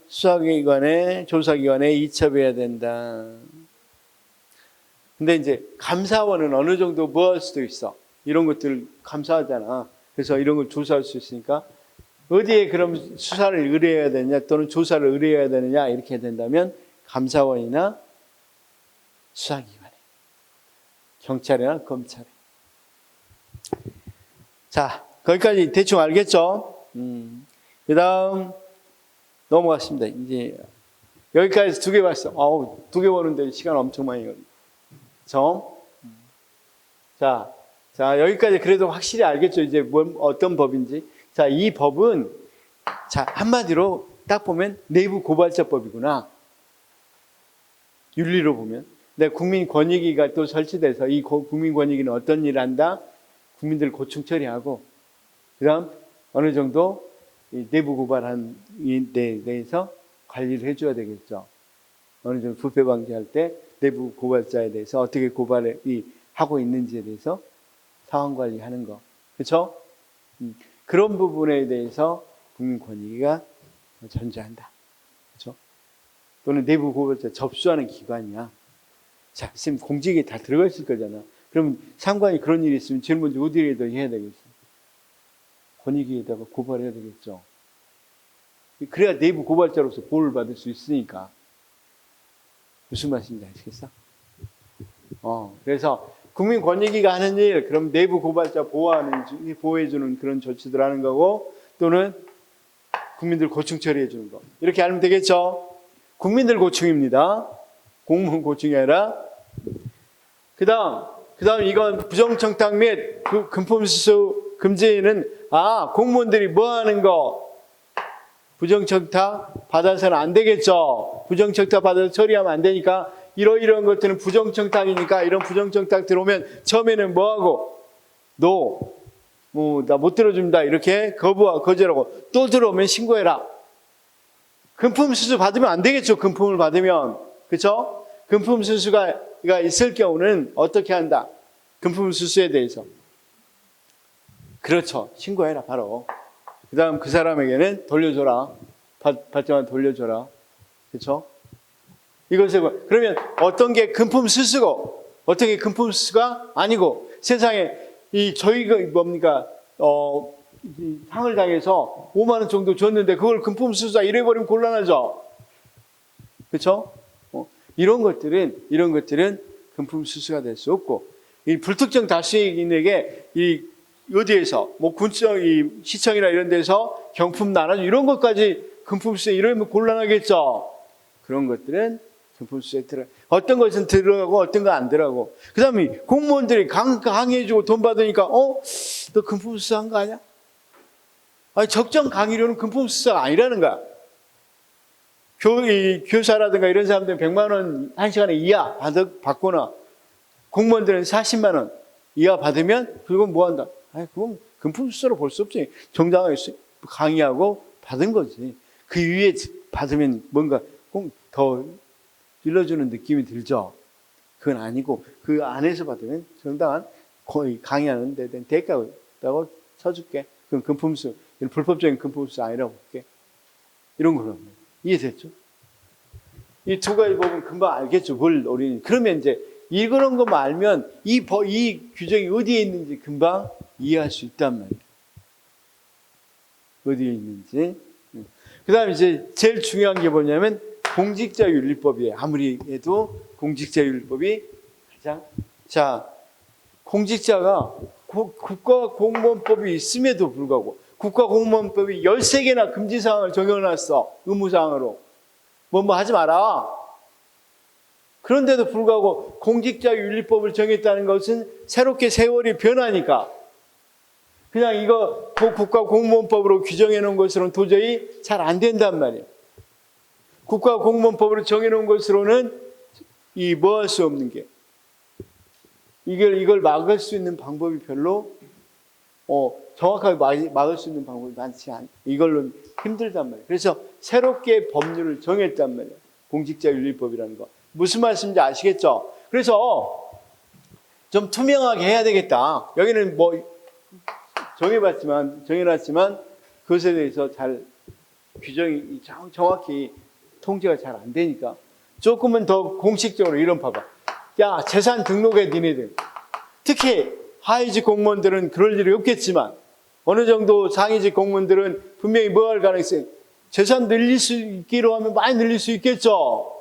A: 수사기관에, 조사기관에 이첩해야 된다. 근데 이제 감사원은 어느 정도 뭐 할 수도 있어. 이런 것들을 감사하잖아. 그래서 이런 걸 조사할 수 있으니까 어디에 그럼 수사를 의뢰해야 되느냐 또는 조사를 의뢰해야 되느냐 이렇게 된다면 감사원이나 수사기관에, 경찰이나 검찰에. 자, 거기까지 대충 알겠죠? 그 다음 넘어갔습니다. 이제 여기까지 2개 봤어. 2개 보는데 시간 엄청 많이 걸려. 자, 여기까지 그래도 확실히 알겠죠? 이제 어떤 법인지. 자, 이 법은, 한마디로 딱 보면 내부 고발자법이구나. 윤리로 보면. 근데 국민권익위가 또 설치돼서 이 국민권익위는 어떤 일을 한다? 국민들 고충 처리하고, 그 다음 어느 정도 이 내부 고발한 데 대해서 관리를 해줘야 되겠죠. 어느 정도 부패 방지할 때 내부 고발자에 대해서 어떻게 고발을 하고 있는지에 대해서 상황 관리하는 거. 그렇죠? 그런 부분에 대해서 국민권익위가 존재한다. 그렇죠? 또는 내부 고발자 접수하는 기관이야. 자, 지금 공직에 다 들어가 있을 거잖아. 그러면 상관이 그런 일이 있으면 제일 먼저 어디에도 해야 되겠어. 권익위에다가 고발해야 되겠죠. 그래야 내부 고발자로서 보호를 받을 수 있으니까. 무슨 말씀인지 아시겠어? 그래서 국민권익위가 하는 일, 그럼 내부 고발자 보호해주는 그런 조치들 하는 거고, 또는 국민들 고충 처리해주는 거. 이렇게 알면 되겠죠? 국민들 고충입니다. 공무원 고충이 아니라. 그 다음 이건 부정청탁 및 금품수수 금지는, 공무원들이 뭐 하는 거? 부정청탁 받아서는 안 되겠죠. 부정청탁 받아서 처리하면 안 되니까, 이러이러한 것들은 부정청탁이니까, 이런 부정청탁 들어오면 처음에는 뭐 하고? 나 못 들어준다. 이렇게 거절하고, 또 들어오면 신고해라. 금품수수 받으면 안 되겠죠. 금품을 받으면. 그쵸? 금품수수가 있을 경우는 어떻게 한다? 금품수수에 대해서. 그렇죠. 신고해라, 바로. 그 다음 그 사람에게는 돌려줘라. 발자만 돌려줘라. 그렇죠? 이것을, 그러면 어떤 게 금품수수고, 어떤 게 금품수수가 아니고, 세상에, 저희가 뭡니까, 상을 당해서 5만 원 정도 줬는데, 그걸 금품수수다 이래버리면 곤란하죠? 그렇죠? 이런 것들은 금품수수가 될 수 없고, 이 불특정 다수인에게 어디에서, 시청이나 이런 데서 경품 나눠주고 이런 것까지 금품수수에 이러면 곤란하겠죠. 그런 것들은 금품수수에 어떤 것은 들어가고 어떤 건 안 들어가고. 그 다음에 공무원들이 강의해주고 돈 받으니까, 너 금품수수 한 거 아니야? 적정 강의료는 금품수수가 아니라는 거야. 교사라든가 이런 사람들은 100만 원 1시간에 이하 받거나, 공무원들은 40만 원 이하 받으면 그건 뭐 한다? 그건 금품수수로 볼 수 없지. 정당하게 강의하고 받은 거지. 그 위에 받으면 뭔가 꼭 더 일러주는 느낌이 들죠. 그건 아니고, 그 안에서 받으면 정당한 거의 강의하는 데 대한 대가라고 쳐줄게. 그건 금품수수, 불법적인 금품수수 아니라고 볼게. 이런 거로. 이해됐죠? 이 두 가지 보면 금방 알겠죠. 그러면 이제 이런 것만 알면 이 규정이 어디에 있는지 금방 이해할 수 있단 말이에요. 어디에 있는지. 그 다음에 이제 제일 중요한 게 뭐냐면 공직자윤리법이에요. 아무리 해도 공직자윤리법이 가장. 공직자가 국가공무원법이 있음에도 불구하고 국가공무원법이 13개나 금지사항을 적용해놨어. 의무사항으로. 뭐 하지 마라. 그런데도 불구하고 공직자윤리법을 정했다는 것은 새롭게 세월이 변하니까 그냥 이거 국가공무원법으로 규정해 놓은 것으로는 도저히 잘 안 된단 말이에요. 국가공무원법으로 정해 놓은 것으로는 뭐 할 수 없는 게 이걸 막을 수 있는 방법이 별로 정확하게 막을 수 있는 방법이 많지 않아. 이걸로는 힘들단 말이에요. 그래서 새롭게 법률을 정했단 말이에요. 공직자윤리법이라는 거. 무슨 말씀인지 아시겠죠? 그래서 좀 투명하게 해야 되겠다. 여기는 정해놨지만 그것에 대해서 잘 규정이 정확히 통제가 잘 안 되니까 조금은 더 공식적으로 이런 봐봐. 야, 재산 등록해 니네들. 특히 하위직 공무원들은 그럴 일이 없겠지만 어느 정도 상위직 공무원들은 분명히 뭐 할 가능성이 재산 늘릴 수 있기로 하면 많이 늘릴 수 있겠죠.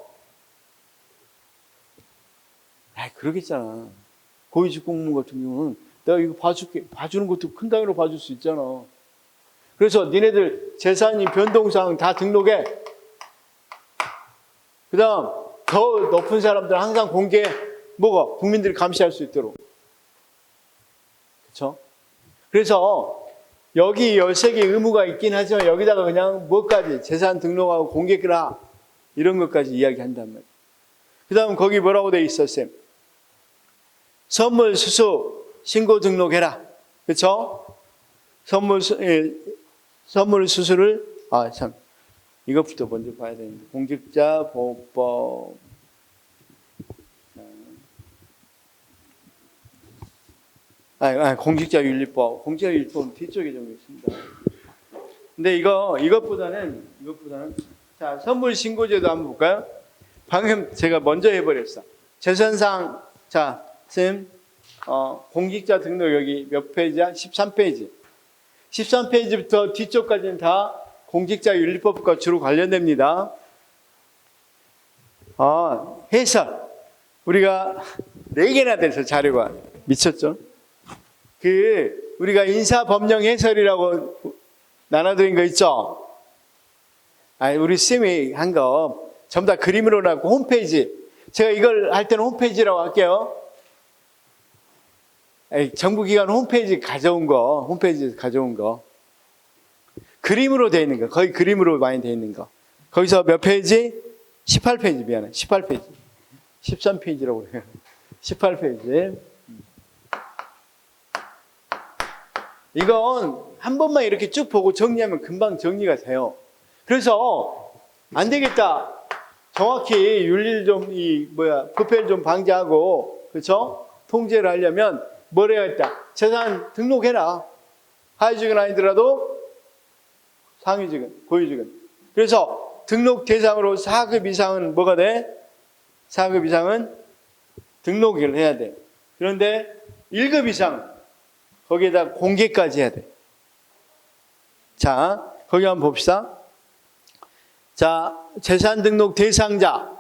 A: 그러겠잖아. 고위직 공무원 같은 경우는 내가 이거 봐줄게. 봐주는 것도 큰 단위로 봐줄 수 있잖아. 그래서 니네들 재산이 변동사항 다 등록해. 그 다음 더 높은 사람들 항상 공개해. 국민들이 감시할 수 있도록. 그렇죠? 그래서 여기 13개 의무가 있긴 하지만 여기다가 그냥 뭐까지 재산 등록하고 공개라 이런 것까지 이야기한단 말이에요. 그 다음 거기 뭐라고 돼 있어 쌤? 선물 수수 신고 등록해라. 그렇죠? 선물 수수를 이것부터 먼저 봐야 되는데 공직자 보호법 공직자윤리법. 공직자윤리법 뒤쪽에 좀 있습니다. 근데 이것보다는 자, 선물 신고제도 한번 볼까요? 방금 제가 먼저 해버렸어. 재산상 자, 쌤 공직자 등록 여기 몇 페이지야? 13페이지. 13페이지부터 뒤쪽까지는 다 공직자윤리법과 주로 관련됩니다. 해설. 우리가 4개나 돼서 자료가 미쳤죠? 우리가 인사법령 해설이라고 나눠드린 거 있죠? 우리 쌤이 한 거 전부 다 그림으로 나고 홈페이지. 제가 이걸 할 때는 홈페이지라고 할게요. 정부기관 홈페이지 가져온 거, 홈페이지에서 가져온 거. 그림으로 되어 있는 거, 거의 그림으로 많이 되어 있는 거. 거기서 몇 페이지? 18페이지, 미안해. 18페이지. 13페이지라고 그래요. 18페이지. 이건 한 번만 이렇게 쭉 보고 정리하면 금방 정리가 돼요. 그래서 안 되겠다. 정확히 윤리를 좀, 부패를 좀 방지하고, 그렇죠? 통제를 하려면 뭘 해야겠다. 재산 등록해라. 하위직은 아니더라도 상위직은, 고위직은. 그래서 등록 대상으로 4급 이상은 뭐가 돼? 4급 이상은 등록을 해야 돼. 그런데 1급 이상, 거기에다 공개까지 해야 돼. 자, 거기 한번 봅시다. 자, 재산 등록 대상자,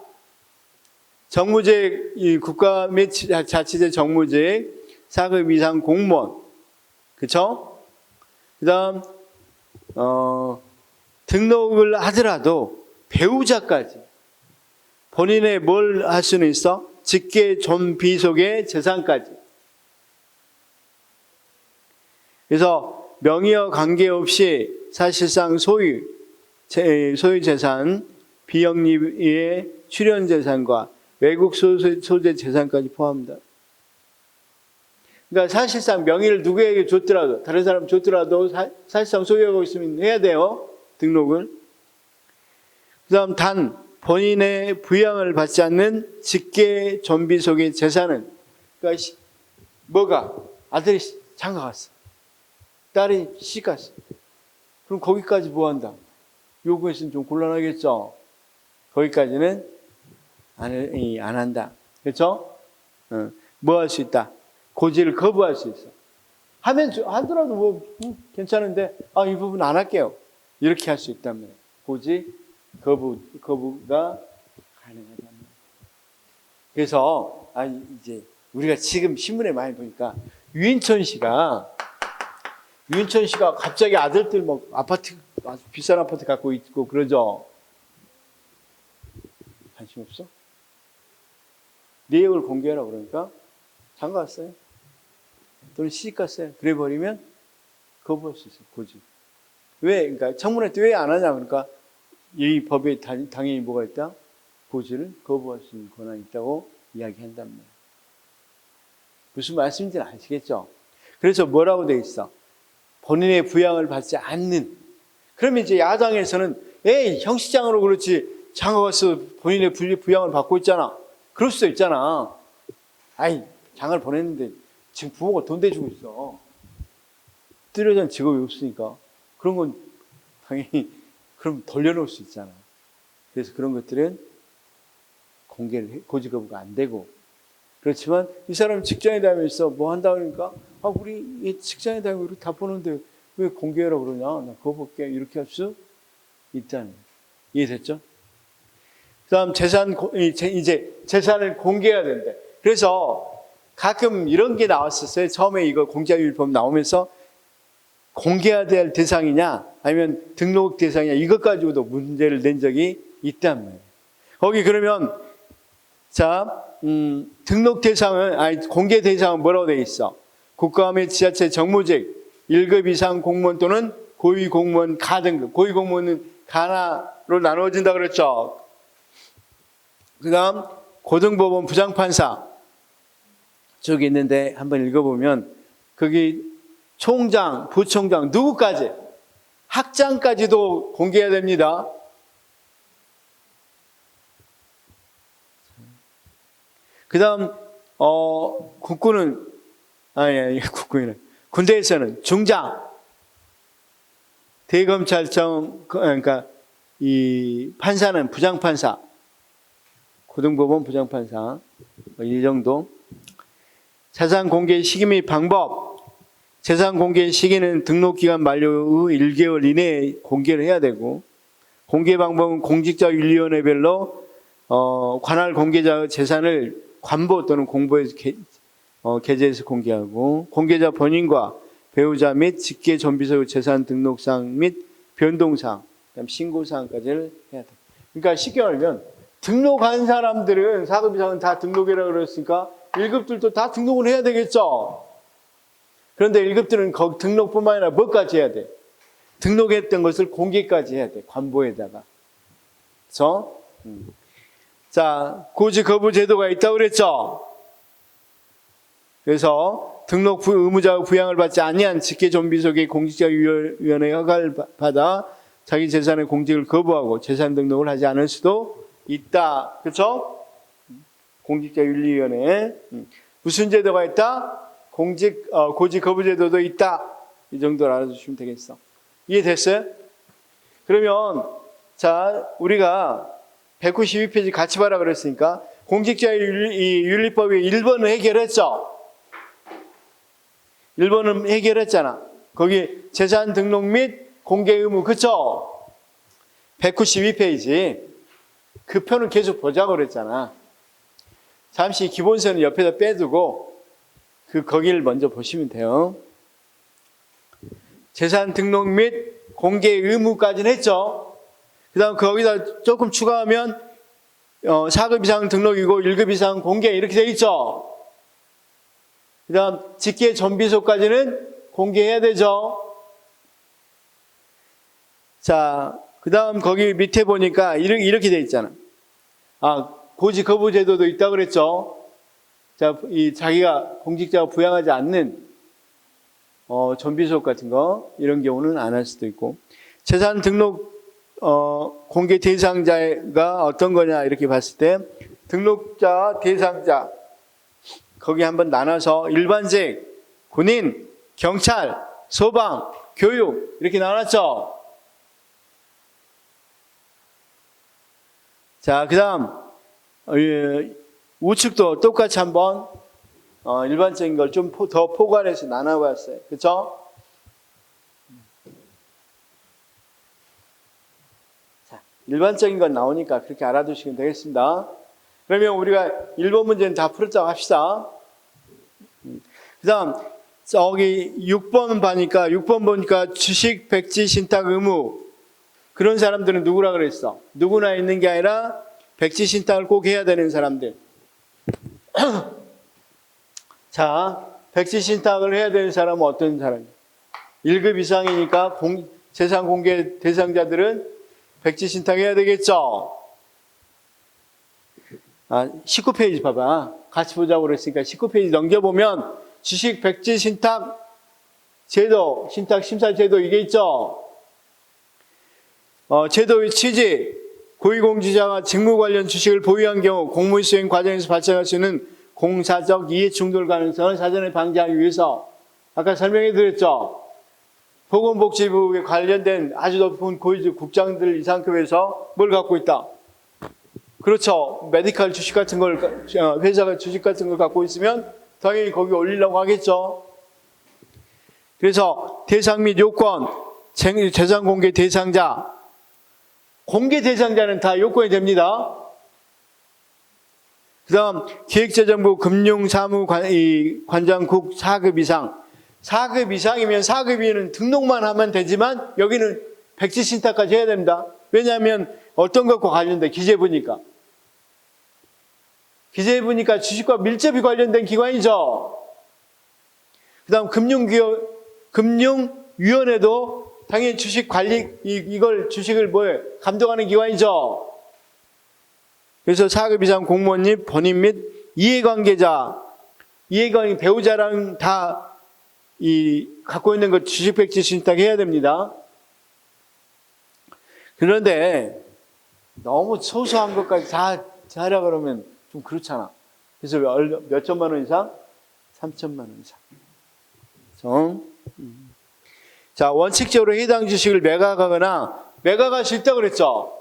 A: 정무직, 국가 및 자치제 정무직, 4급 이상 공무원, 그쵸? 그 다음, 등록을 하더라도 배우자까지 본인의 뭘 할 수는 있어? 직계 존비속의 재산까지. 그래서 명의와 관계없이 사실상 소유 재산, 비영리의 출연 재산과 외국 소재 재산까지 포함합니다. 그러니까 사실상 명의를 누구에게 줬더라도, 다른 사람 줬더라도 사실상 소유하고 있으면 해야 돼요. 등록을. 그 다음 단 본인의 부양을 받지 않는 직계 존비 속의 재산은, 그러니까 뭐가? 아들이 장가 갔어. 딸이 시집 갔어. 그럼 거기까지 뭐 한다? 요구했으면 좀 곤란하겠죠? 거기까지는 안 한다. 그렇죠? 뭐 할 수 있다? 고지를 거부할 수 있어. 하더라도 뭐 괜찮은데, 이 부분 안 할게요. 이렇게 할 수 있단 말이에요. 고지 거부가 가능하단 말이에요. 그래서 이제 우리가 지금 신문에 많이 보니까 유인천 씨가 갑자기 아들들 뭐 아파트, 아주 비싼 아파트 갖고 있고 그러죠. 관심 없어? 내역을 공개하라 그러니까 장가 갔어요. 또는 시집 갔어요. 그래 버리면 거부할 수 있어요. 고지. 왜? 그러니까 청문회 때 왜 안 하냐 그러니까 이 법에 당연히 뭐가 있다? 고지를 거부할 수 있는 권한이 있다고 이야기한단 말이에요. 무슨 말씀인지는 아시겠죠? 그래서 뭐라고 돼 있어? 본인의 부양을 받지 않는. 그러면 이제 야당에서는 형식장으로 그렇지 장가 가서 본인의 부양을 받고 있잖아. 그럴 수도 있잖아. 장을 보냈는데 지금 부모가 돈 대주고 있어. 뚜렷한 직업이 없으니까. 그런 건 당연히 그럼 돌려놓을 수 있잖아. 그래서 그런 것들은 공개를 고지 거부가 안 되고. 그렇지만 이 사람 직장에 다니면서 뭐 한다고 그러니까 우리 직장에 다니고 이렇게 다 보는데 왜 공개하라고 그러냐? 나 그거 볼게. 이렇게 할 수 있다는 거예요. 이해됐죠? 그 다음 이제 재산을 공개해야 된대. 그래서 가끔 이런 게 나왔었어요. 처음에 이거 공직자윤리법 나오면서 공개해야 될 대상이냐 아니면 등록 대상이냐 이것 가지고도 문제를 낸 적이 있단 말이에요. 거기 그러면 등록 대상은 공개 대상은 뭐라고 돼 있어? 국가 및 지자체 정무직 1급 이상 공무원 또는 고위 공무원 가등급. 고위 공무원은 가나로 나누어진다 그랬죠. 그 다음 고등법원 부장판사 저기 있는데 한번 읽어보면 거기 총장, 부총장 누구까지? 학장까지도 공개해야 됩니다. 그 다음 국군은 군대에서는 중장, 대검찰청 그러니까 이 판사는 부장판사, 고등법원 부장판사 이 정도. 재산 공개 시기 및 방법 재산 공개 시기는 등록기간 만료 후 1개월 이내에 공개를 해야 되고, 공개 방법은 공직자윤리위원회별로 관할 공개자 재산을 관보 또는 공보에서 게재해서 공개하고, 공개자 본인과 배우자 및 직계 존비속 재산 등록사항 및 변동사항, 그다음 신고사항까지를 해야 돼. 그러니까 쉽게 말하면 등록한 사람들은 4급 이상은 다 등록이라 그랬으니까 1급들도 다 등록을 해야 되겠죠. 그런데 1급들은 거기 등록뿐만 아니라 뭐까지 해야 돼? 등록했던 것을 공개까지 해야 돼. 관보에다가. 그렇죠? 자, 고지 거부 제도가 있다고 그랬죠. 그래서 등록 의무자의 부양을 받지 아니한 직계 존비속의 공직자위원회 허가를 받아 자기 재산의 공직을 거부하고 재산 등록을 하지 않을 수도 있다. 그렇죠? 공직자윤리위원회. 무슨 제도가 있다? 고지 거부 제도도 있다. 이 정도로 알아주시면 되겠어. 이해됐어요? 그러면 자, 우리가 192페이지 같이 봐라 그랬으니까 공직자윤리법의 1번을 해결했죠. 1번은 해결했잖아. 거기 재산 등록 및 공개 의무, 그쵸? 192페이지. 그 표는 계속 보자고 그랬잖아. 잠시 기본서는 옆에다 빼두고 거기를 먼저 보시면 돼요. 재산 등록 및 공개 의무까지는 했죠. 그 다음 거기다 조금 추가하면 4급 이상 등록이고 1급 이상 공개 이렇게 돼 있죠. 그 다음 직계 존비속까지는 공개해야 되죠. 자, 그 다음 거기 밑에 보니까 이렇게 돼 있잖아. 고지 거부 제도도 있다고 그랬죠. 자, 자기가 공직자가 부양하지 않는 존비속 같은 거 이런 경우는 안 할 수도 있고, 재산 등록 공개 대상자가 어떤 거냐 이렇게 봤을 때 등록자, 대상자 거기 한번 나눠서 일반직, 군인, 경찰, 소방, 교육 이렇게 나눴죠. 자, 그 다음 우측도 똑같이 한번 일반적인 걸 좀 더 포괄해서 나눠봤어요. 그렇죠? 자, 일반적인 건 나오니까 그렇게 알아두시면 되겠습니다. 그러면 우리가 1번 문제는 다 풀었다고 합시다. 그 다음 저기 6번 보니까 주식 백지 신탁 의무, 그런 사람들은 누구라 그랬어? 누구나 있는 게 아니라 백지 신탁을 꼭 해야 되는 사람들. 자, 백지 신탁을 해야 되는 사람은 어떤 사람이에요? 1급 이상이니까 재산 공개 대상자들은 백지 신탁해야 되겠죠? 19페이지 봐봐. 같이 보자고 그랬으니까 19페이지 넘겨보면 주식 백지 신탁 제도, 신탁 심사 제도 이게 있죠? 제도의 취지, 고위공직자가 직무 관련 주식을 보유한 경우 공무 수행 과정에서 발생할 수 있는 공사적 이해 충돌 가능성을 사전에 방지하기 위해서 아까 설명해 드렸죠? 보건복지부에 관련된 아주 높은 고위직 국장들 이상급에서 뭘 갖고 있다? 그렇죠. 메디컬 주식 같은 걸, 회사가 주식 같은 걸 갖고 있으면 당연히 거기 올리려고 하겠죠. 그래서 대상 및 요건, 재산 공개 대상자, 공개 대상자는 다 요건이 됩니다. 그 다음 기획재정부 금융사무관장국 4급 이상. 4급 이상이면 4급이면 등록만 하면 되지만 여기는 백지 신탁까지 해야 됩니다. 왜냐하면 어떤 것과 관련돼? 기재부니까. 기재부니까 주식과 밀접히 관련된 기관이죠. 그 다음 금융위원회도 당연히 주식 관리, 이걸 주식을 감독하는 기관이죠. 그래서 4급 이상 공무원님, 본인 및 이해관계자, 배우자랑 다 갖고 있는 것 주식 백지 신탁 해야 됩니다. 그런데 너무 소소한 것까지 다 하라 그러면 좀 그렇잖아. 그래서 몇 천만 원 이상? 3천만 원 이상. 그렇죠? 자, 원칙적으로 해당 주식을 매각하거나 매각할 수 있다고 그랬죠.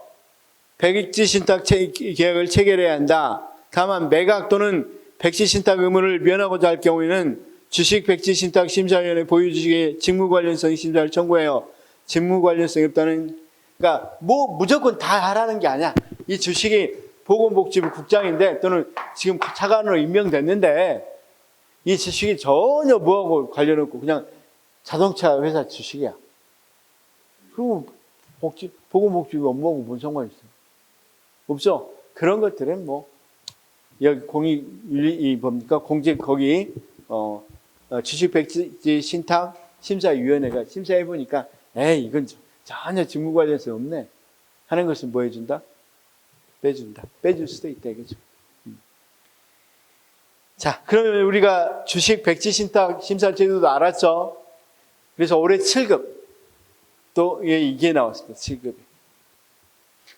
A: 백지 신탁 계약을 체결해야 한다. 다만 매각 또는 백지 신탁 의무를 면하고자 할 경우에는 주식 백지 신탁 심사위원회 보유 주식의 직무 관련성 심사를 청구해요. 직무 관련성이 없다는, 그러니까 뭐 무조건 다 하라는 게 아니야. 이 주식이 보건복지부 국장인데 또는 지금 차관으로 임명됐는데 이 주식이 전혀 뭐하고 관련 없고 그냥 자동차 회사 주식이야. 그리고 보건복지부 업무하고 뭔 상관이 있어? 없어. 그런 것들은 뭐 여기 뭡니까 공직 거기 주식 백지 신탁 심사위원회가 심사해 보니까 에이 이건 전혀 직무 관련성 없네 하는 것은 뭐 해준다? 빼준다. 빼줄 수도 있다 이거죠. 자, 그러면 우리가 주식 백지 신탁 심사 제도도 알았죠? 그래서 올해 7급 또 이게 나왔습니다. 7급에.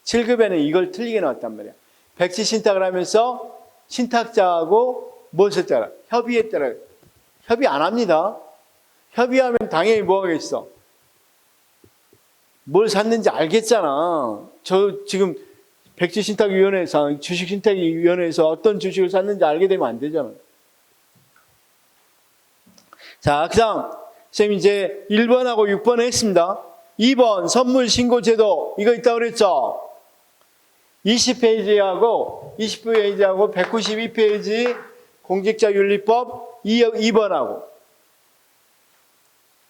A: 7급에는 이걸 틀리게 나왔단 말이야. 백지 신탁을 하면서 신탁자하고 무엇에 따라? 협의에 따라. 협의 안 합니다. 협의하면 당연히 뭐 하겠어? 뭘 샀는지 알겠잖아. 저 지금 백지신탁위원회에서, 주식신탁위원회에서 어떤 주식을 샀는지 알게 되면 안 되잖아요. 자, 그 다음, 선생님 이제 1번하고 6번을 했습니다. 2번, 선물신고제도, 이거 있다고 그랬죠? 20페이지하고 192페이지 공직자윤리법 2번하고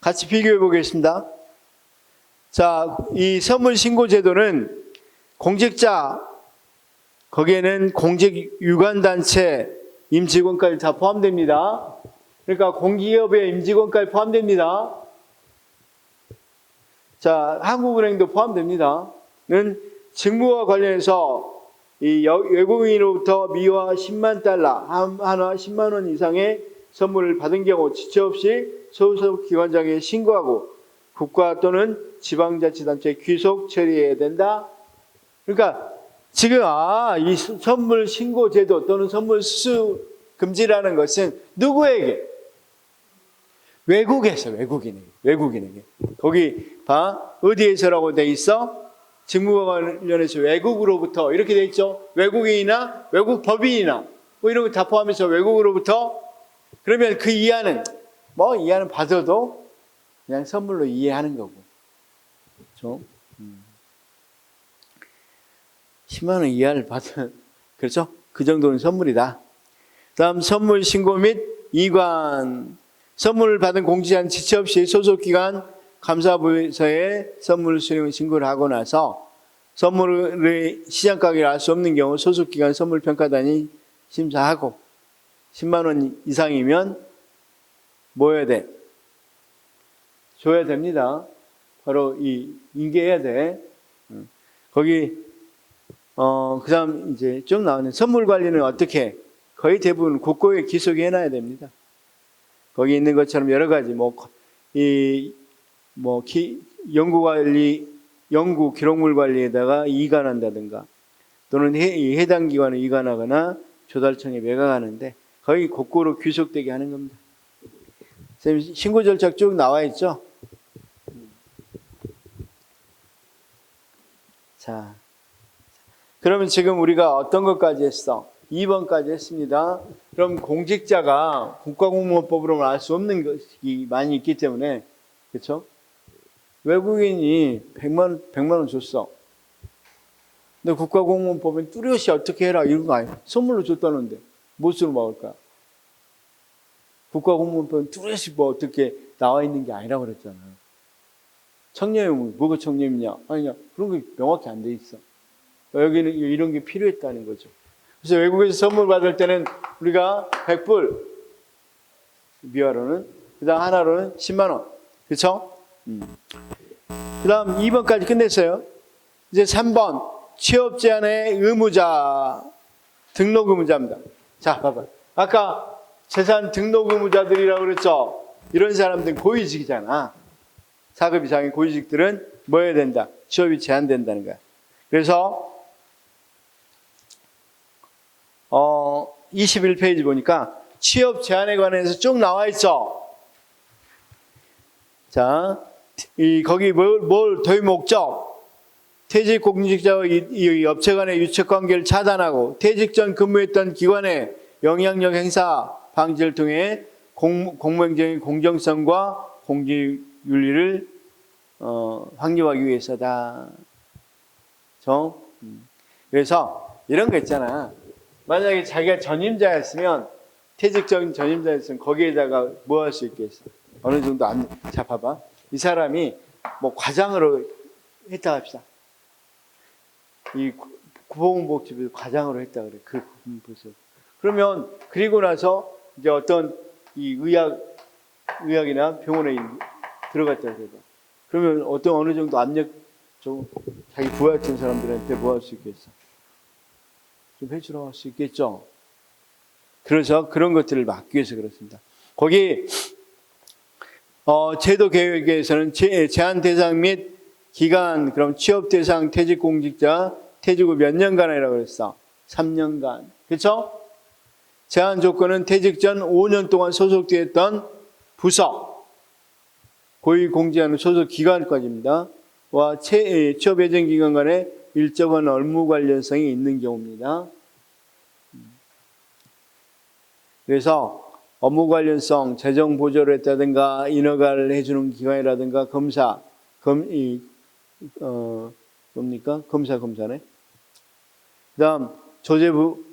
A: 같이 비교해 보겠습니다. 자, 이 선물신고제도는 공직자, 거기에는 공직유관단체 임직원까지 다 포함됩니다. 그러니까 공기업의 임직원까지 포함됩니다. 자, 한국은행도 포함됩니다. 는 직무와 관련해서 이 외국인으로부터 미화 10만 달러, 한화 10만 원 이상의 선물을 받은 경우 지체 없이 소속 기관장에 신고하고 국가 또는 지방자치단체에 귀속 처리해야 된다. 그러니까 지금 이 선물 신고 제도 또는 선물 수수 금지라는 것은 누구에게? 외국에서, 외국인에게. 거기 봐, 어디에서라고 돼 있어? 직무와 관련해서 외국으로부터 이렇게 돼 있죠. 외국인이나 외국 법인이나 뭐 이런 거 다 포함해서 외국으로부터. 그러면 그 이하는 뭐 이하는 받아도 그냥 선물로 이해하는 거고. 그렇죠? 10만 원 이하를 받은, 그렇죠? 그 정도는 선물이다. 다음 선물 신고 및 이관. 선물을 받은 공직자는 지체 없이 소속기관 감사부서에 선물 수령 신고를 하고 나서 선물의 시장 가격을 알 수 없는 경우 소속기관 선물평가단이 심사하고 10만 원 이상이면 뭐 해야 돼? 줘야 됩니다. 바로 인계해야 돼. 거기 그 다음 이제 좀 나오는 선물 관리는 어떻게? 거의 대부분 국고에 기록해 놔야 됩니다. 거기 있는 것처럼 여러 가지 연구 기록물 관리에다가 이관한다든가 또는 해당 기관을 이관하거나 조달청에 매각하는데 거의 국고로 귀속되게 하는 겁니다. 선생님 신고 절차 쭉 나와 있죠? 자, 그러면 지금 우리가 어떤 것까지 했어? 2번까지 했습니다. 그럼 공직자가 국가공무원법으로는 알 수 없는 것이 많이 있기 때문에, 그렇죠? 외국인이 100만 원 줬어. 근데 국가공무원법은 뚜렷이 어떻게 해라 이런 거 아니야. 선물로 줬다는데 무엇으로 막을까? 국가공무원법은 뚜렷이 뭐 어떻게 나와 있는 게 아니라고 그랬잖아. 청렴이면 뭐가 청렴이냐? 아니냐? 그런 게 명확히 안 돼 있어. 여기는 이런 게 필요했다는 거죠. 그래서 외국에서 선물 받을 때는 우리가 100불 미화로는, 그 다음 하나로는 10만 원. 그렇죠? 그 다음 2번까지 끝냈어요. 이제 3번 취업 제한의 의무자, 등록 의무자입니다. 자, 봐봐. 아까 재산 등록 의무자들이라고 그랬죠? 이런 사람들은 고위직이잖아. 4급 이상의 고위직들은 뭐 해야 된다? 취업이 제한된다는 거야. 그래서 21페이지 보니까 취업 제한에 관해서 쭉 나와 있죠. 자, 거기 뭘 도입 목적? 퇴직 공직자와 이 업체 간의 유착 관계를 차단하고 퇴직 전 근무했던 기관의 영향력 행사 방지를 통해 공무행정의 공정성과 공직윤리를 확립하기 위해서다. 그래서 이런 거 있잖아. 만약에 자기가 전임자였으면, 퇴직적인 전임자였으면 거기에다가 뭐 할 수 있겠어? 어느 정도 자, 봐봐. 이 사람이 뭐 과장으로 했다 합시다. 이 보건복지부 과장으로 했다 그래. 그 부서. 그러면 그리고 나서 이제 어떤 이 의학이나 병원에 들어갔다 그래. 그러면 어느 정도 압력 좀 자기 부하 같은 사람들한테 뭐 할 수 있겠어? 좀 해주라고 할 수 있겠죠. 그래서 그런 것들을 막기 위해서 그렇습니다. 거기 제도 계획에서는 제한 대상 및 기간, 그럼 취업 대상 퇴직 공직자 퇴직 후 몇 년간이라고 그랬어? 3년간. 그렇죠? 제한 조건은 퇴직 전 5년 동안 소속되었던 부서, 고위공직자는 소속 기관까지입니다. 와 취업 예정 기간 간에 일정한 업무 관련성이 있는 경우입니다. 그래서 업무 관련성, 재정 보조를 했다든가 인허가를 해주는 기관이라든가 검사, 검사네. 그다음 조세부,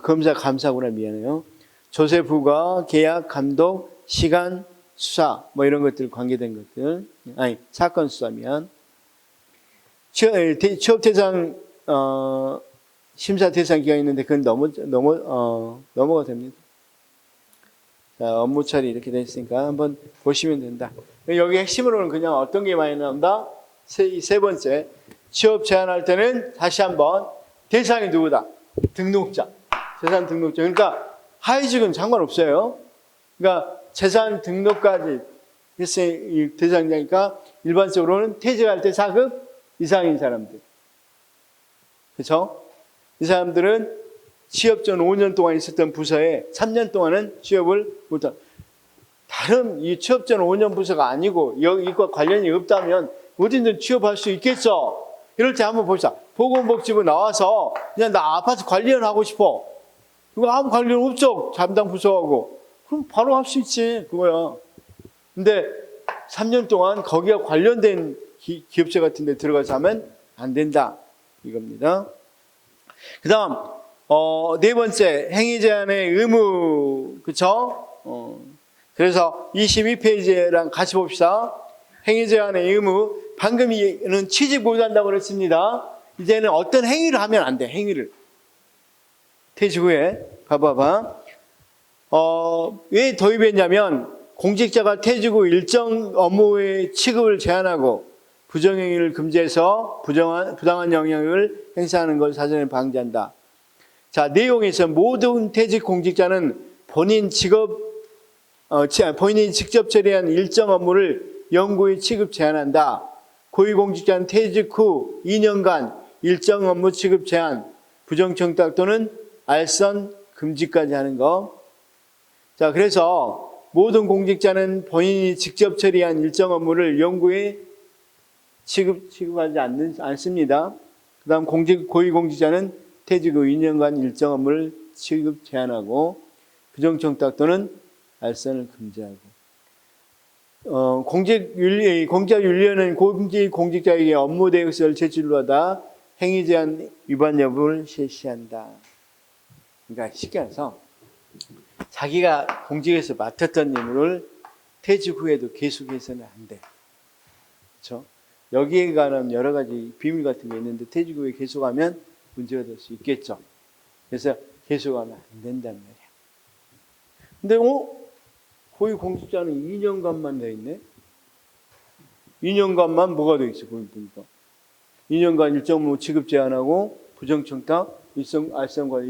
A: 검사 감사구나, 미안해요. 조세부가 계약, 감독, 시간, 수사 뭐 이런 것들 관계된 것들, 사건 수사 미안. 취업 대상 심사 대상 기간이 있는데 그건 넘어가 됩니다. 자, 업무 처리 이렇게 돼 있으니까 한번 보시면 된다. 여기 핵심으로는 그냥 어떤 게 많이 나온다? 세 번째, 취업 제한할 때는 다시 한번 대상이 누구다? 등록자, 재산 등록자. 그러니까 하위직은 상관없어요. 그러니까 재산 등록까지 했으니 대상자니까 일반적으로는 퇴직할 때 4급 이상인 사람들. 그렇죠? 이 사람들은 취업 전 5년 동안 있었던 부서에 3년 동안은 취업을 못한. 다른 이 취업 전 5년 부서가 아니고 이과 관련이 없다면 어딘든 취업할 수 있겠죠. 이럴 때 한번 봅시다. 보건복지부 나와서 그냥 나 아파트 관리원 하고 싶어. 그거 아무 관련 없죠. 담당 부서하고. 그럼 바로 할 수 있지. 그거야. 근데 3년 동안 거기가 관련된 기업체 같은 데 들어가서 하면 안 된다. 이겁니다. 그 다음, 네 번째, 행위 제한의 의무. 그쵸? 그래서 22페이지랑 같이 봅시다. 행위 제한의 의무. 방금은 취직 못한다고 그랬습니다. 이제는 어떤 행위를 하면 안 돼. 행위를. 퇴직 후에. 봐봐봐. 왜 도입했냐면, 공직자가 퇴직 후 일정 업무의 취급을 제한하고 부정행위를 금지해서 부당한 영향을 행사하는 걸 사전에 방지한다. 자, 내용에서 모든 퇴직 공직자는 본인이 직접 처리한 일정 업무를 영구히 취급 제한한다. 고위공직자는 퇴직 후 2년간 일정 업무 취급 제한, 부정청탁 또는 알선 금지까지 하는 거. 자, 그래서 모든 공직자는 본인이 직접 처리한 일정 업무를 영구히 취급하지 않습니다. 그 다음 고위공직자는 퇴직 후 2년간 일정 업무를 취급 제한하고 부정청탁 또는 알선을 금지하고. 공직자윤리위원회는 공직자에게 업무 대역서를 제출로 하다 행위 제한 위반 여부를 실시한다. 그러니까 쉽게 해서 자기가 공직에서 맡았던 임무를 퇴직 후에도 계속해서는 안 돼. 그렇죠? 여기에 관한 여러 가지 비밀 같은 게 있는데 퇴직 후에 계속하면 문제가 될 수 있겠죠. 그래서 계속하면 안 된다는 말이야. 근데 고위공직자는 2년간만 돼 있네. 2년간만 뭐가 돼 있어? 거기 보니까 2년간 일정 업무 취급 제한하고 부정청탁, 알선과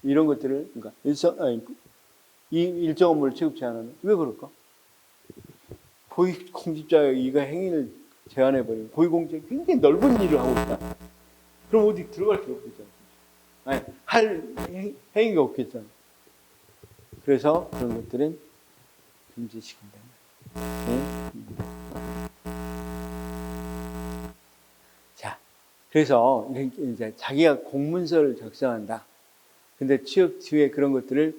A: 이런 것들을 그러니까 일정 업무를 취급 제한하는. 왜 그럴까? 고위공직자의 이가 행위를 제한해버리면 고위공직자 굉장히 넓은 일을 하고 있다. 그럼 어디 들어갈 게 없겠잖아. 할 행위가 없겠잖아. 그래서 그런 것들은 금지시킨다. 자, 그래서 이제 자기가 공문서를 작성한다. 근데 취업 뒤에 그런 것들을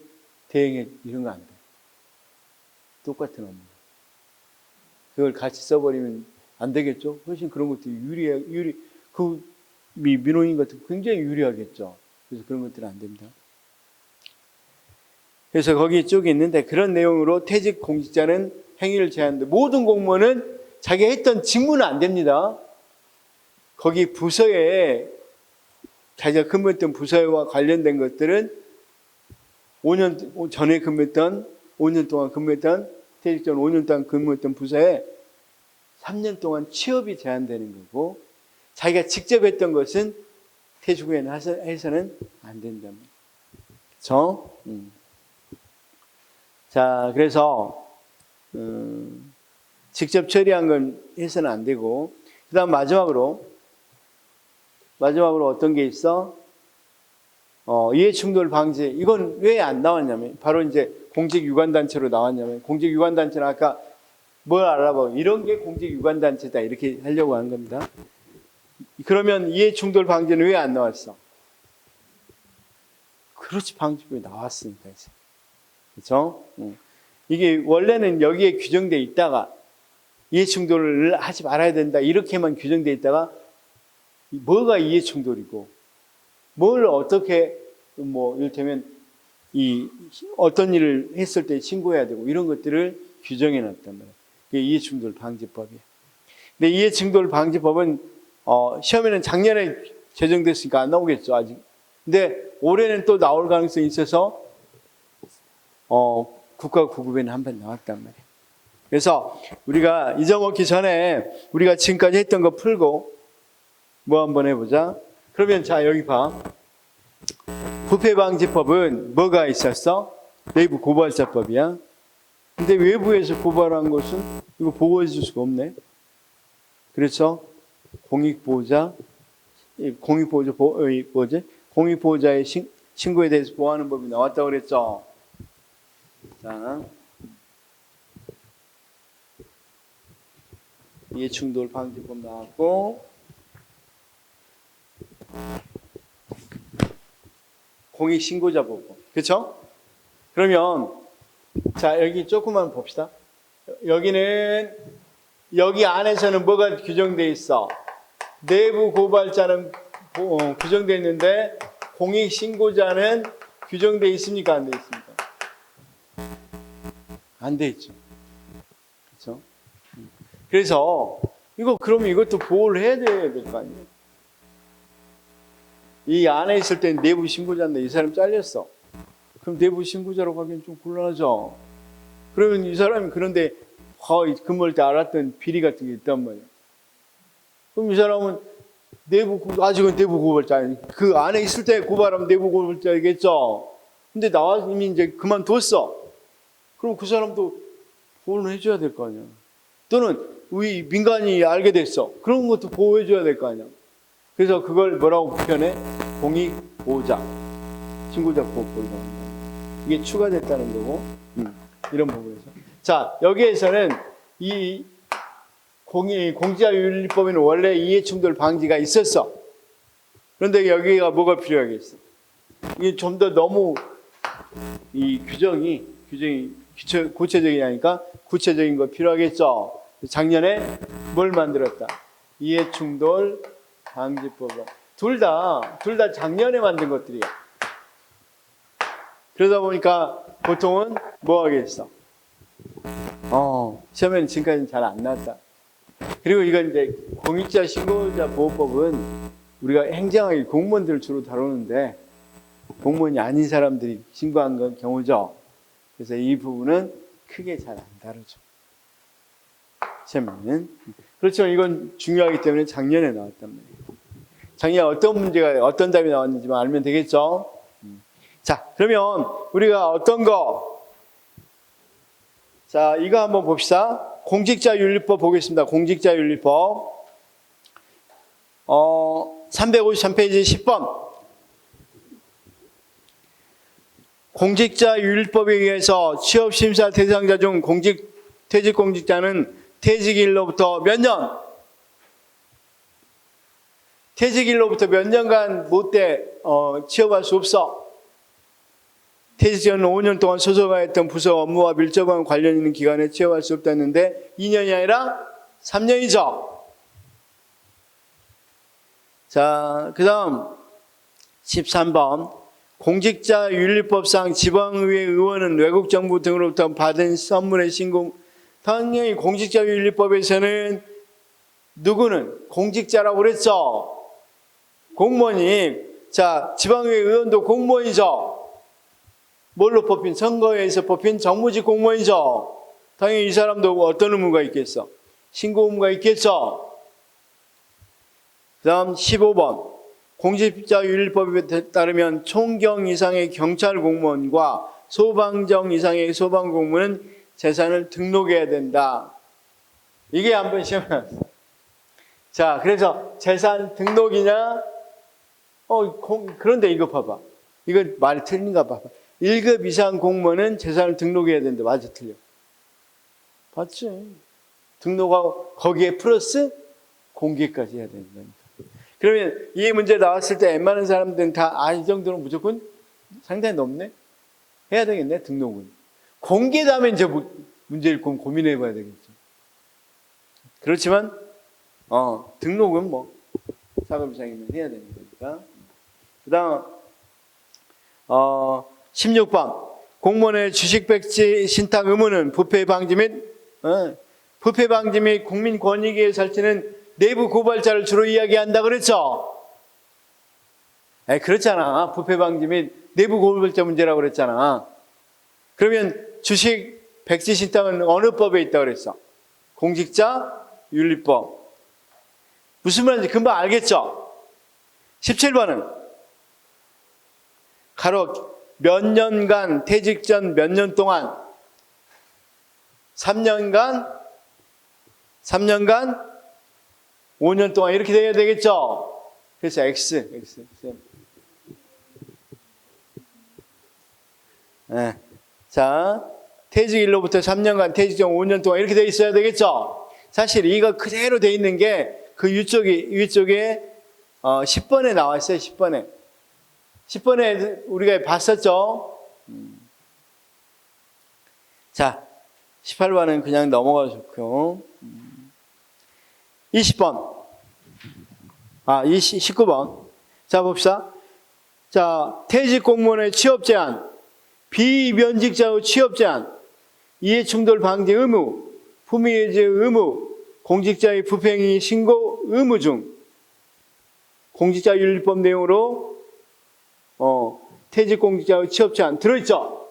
A: 대행해 이런 거 안 돼. 똑같은 업무. 그걸 같이 써버리면 안 되겠죠? 훨씬 그런 것들이 민원인 같은 굉장히 유리하겠죠. 그래서 그런 것들은 안 됩니다. 그래서 거기 쪽에 있는데 그런 내용으로 퇴직 공직자는 행위를 제한하는데 모든 공무원은 자기가 했던 직무는 안 됩니다. 거기 부서에 자기가 근무했던 부서와 관련된 것들은 5년 전에 근무했던 5년 동안 근무했던 퇴직 전 5년 동안 근무했던 부서에 3년 동안 취업이 제한되는 거고 자기가 직접 했던 것은 퇴직 후에는 해서는 안 된답니다. 그렇죠? 자, 그래서 직접 처리한 건 해서는 안 되고 그 다음 마지막으로 어떤 게 있어? 이해충돌 방지. 이건 왜 안 나왔냐면 바로 이제 공직유관단체로 나왔냐면 공직유관단체는 아까 뭘 알아봐. 이런 게 공직유관단체다. 이렇게 하려고 하는 겁니다. 그러면 이해충돌 방지는 왜 안 나왔어? 그렇지, 방지법이 나왔으니까. 그렇죠? 이게 원래는 여기에 규정돼 있다가 이해충돌을 하지 말아야 된다. 이렇게만 규정돼 있다가 뭐가 이해충돌이고 뭘 어떻게 이를테면 어떤 일을 했을 때 신고해야 되고 이런 것들을 규정해 놨단 말이에요. 그게 이해충돌 방지법이에요. 근데 이해충돌 방지법은 시험에는 작년에 제정됐으니까 안 나오겠죠, 아직. 근데 올해는 또 나올 가능성이 있어서 국가고급에는 한 번 나왔단 말이에요. 그래서 우리가 잊어먹기 전에 우리가 지금까지 했던 거 풀고 뭐 한번 해보자. 그러면 자, 여기 봐. 부패방지법은 뭐가 있었어? 내부 고발자법이야. 근데 외부에서 고발한 것은 이거 보고해 줄 수가 없네. 그렇죠? 공익보호자의 신고에 대해서 보호하는 법이 나왔다고 그랬죠. 자, 이해충돌 방지법 나왔고 공익신고자보고. 그렇죠? 그러면 자, 여기 조금만 봅시다. 여기 안에서는 뭐가 규정되어 있어? 내부 고발자는 규정되어 있는데 공익신고자는 규정되어 있습니까? 안 되어 있습니까? 안 되어 있죠. 그렇죠? 그래서 그러면 이것도 보호를 해야 될 거 아니에요? 이 안에 있을 때 내부 신고자인데 이 사람 잘렸어. 그럼 내부 신고자라고 하기엔 좀 곤란하죠. 그러면 이 사람이 그런데 근무할 때 알았던 비리 같은 게 있단 말이야. 그럼 이 사람은 아직은 내부 고발자, 그 안에 있을 때 고발하면 내부 고발자이겠죠. 근데 나와서 이미 이제 그만뒀어. 그럼 그 사람도 보호를 해줘야 될 거 아니야. 또는 우리 민간이 알게 됐어. 그런 것도 보호해줘야 될 거 아니야. 그래서 그걸 뭐라고 표현해? 공익보호자, 신고자 보호법이라고 합니다. 이게 추가됐다는 거고, 이런 부분에서. 자, 여기에서는 이 공직자윤리법에는 원래 이해충돌 방지가 있었어. 그런데 여기가 뭐가 필요하겠어? 이게 좀 더 너무 이 규정이 구체적이 아니까 구체적인 거 필요하겠죠. 작년에 뭘 만들었다? 이해충돌 방지법을. 둘 다 작년에 만든 것들이야. 그러다 보니까 보통은 뭐 하겠어? 시험에는 지금까지는 잘 안 나왔다. 그리고 이건 이제 공익자 신고자 보호법은 우리가 행정하기 공무원들을 주로 다루는데 공무원이 아닌 사람들이 신고한 건 경우죠. 그래서 이 부분은 크게 잘 안 다루죠. 시험에는. 그렇지만 이건 중요하기 때문에 작년에 나왔단 말이에요. 작년에 어떤 답이 나왔는지만 알면 되겠죠. 자, 그러면 우리가 어떤 거? 자, 이거 한번 봅시다. 공직자윤리법 보겠습니다. 공직자윤리법 353페이지 10번. 공직자윤리법에 의해서 취업심사 대상자 중 퇴직 공직자는 퇴직일로부터 몇 년? 퇴직일로부터 몇 년간 못돼 취업할 수 없어. 퇴직 전 5년 동안 소속하였던 부서 업무와 밀접한 관련 있는 기관에 취업할 수 없다는데 2년이 아니라 3년이죠. 자, 그 다음 13번. 공직자윤리법상 지방의회 의원은 외국 정부 등으로부터 받은 선물의 신고. 당연히 공직자윤리법에서는 누구는 공직자라고 그랬죠. 공무원이. 자, 지방의회 의원도 공무원이죠. 뭘로 뽑힌? 선거에서 뽑힌 정무직 공무원이죠. 당연히 이 사람도 어떤 의무가 있겠어? 신고 의무가 있겠죠. 그 다음 15번. 공직자윤리법에 따르면 총경 이상의 경찰 공무원과 소방정 이상의 소방 공무원은 재산을 등록해야 된다. 이게 한번 시험에 나왔어요. 자, 그래서 재산 등록이냐? 그런데 이거 봐봐. 이거 말이 틀린가 봐봐. 1급 이상 공무원은 재산을 등록해야 된다. 맞아, 틀려. 봤지? 등록하고 거기에 플러스 공개까지 해야 된다니까. 그러면 이 문제 나왔을 때 웬만한 사람들은 다, 이 정도는 무조건 상당히 높네? 해야 되겠네, 등록은. 공개다면 이제 문제를 고민해 봐야 되겠죠. 그렇지만, 등록은 뭐, 사급 이상이면 해야 되는 거니까. 그 다음, 16번. 공무원의 주식 백지 신탁 의무는 부패 방지 및 국민 권익에 살치는 내부 고발자를 주로 이야기한다 그랬죠? 그렇잖아. 부패 방지 및 내부 고발자 문제라고 그랬잖아. 그러면 주식 백지 신탁은 어느 법에 있다고 그랬어? 공직자윤리법. 무슨 말인지 금방 알겠죠? 17번은 가로 몇 년간 퇴직 전 몇 년 동안 3년간 5년 동안 이렇게 돼야 되겠죠? 그래서 X. 네. 자, 퇴직일로부터 3년간 퇴직 전 5년 동안 이렇게 돼 있어야 되겠죠? 사실 이거 그대로 돼 있는 게 그 위쪽에 10번에 나와 있어요. 10번에 우리가 봤었죠? 자, 18번은 그냥 넘어가 좋고요. 20번. 19번. 자, 봅시다. 자, 퇴직 공무원의 취업 제한, 비면직자의 취업 제한, 이해충돌 방지 의무, 품위유지 의무, 공직자의 부패행위 신고 의무 중 공직자윤리법 내용으로 퇴직 공직자의 취업 제한 들어있죠?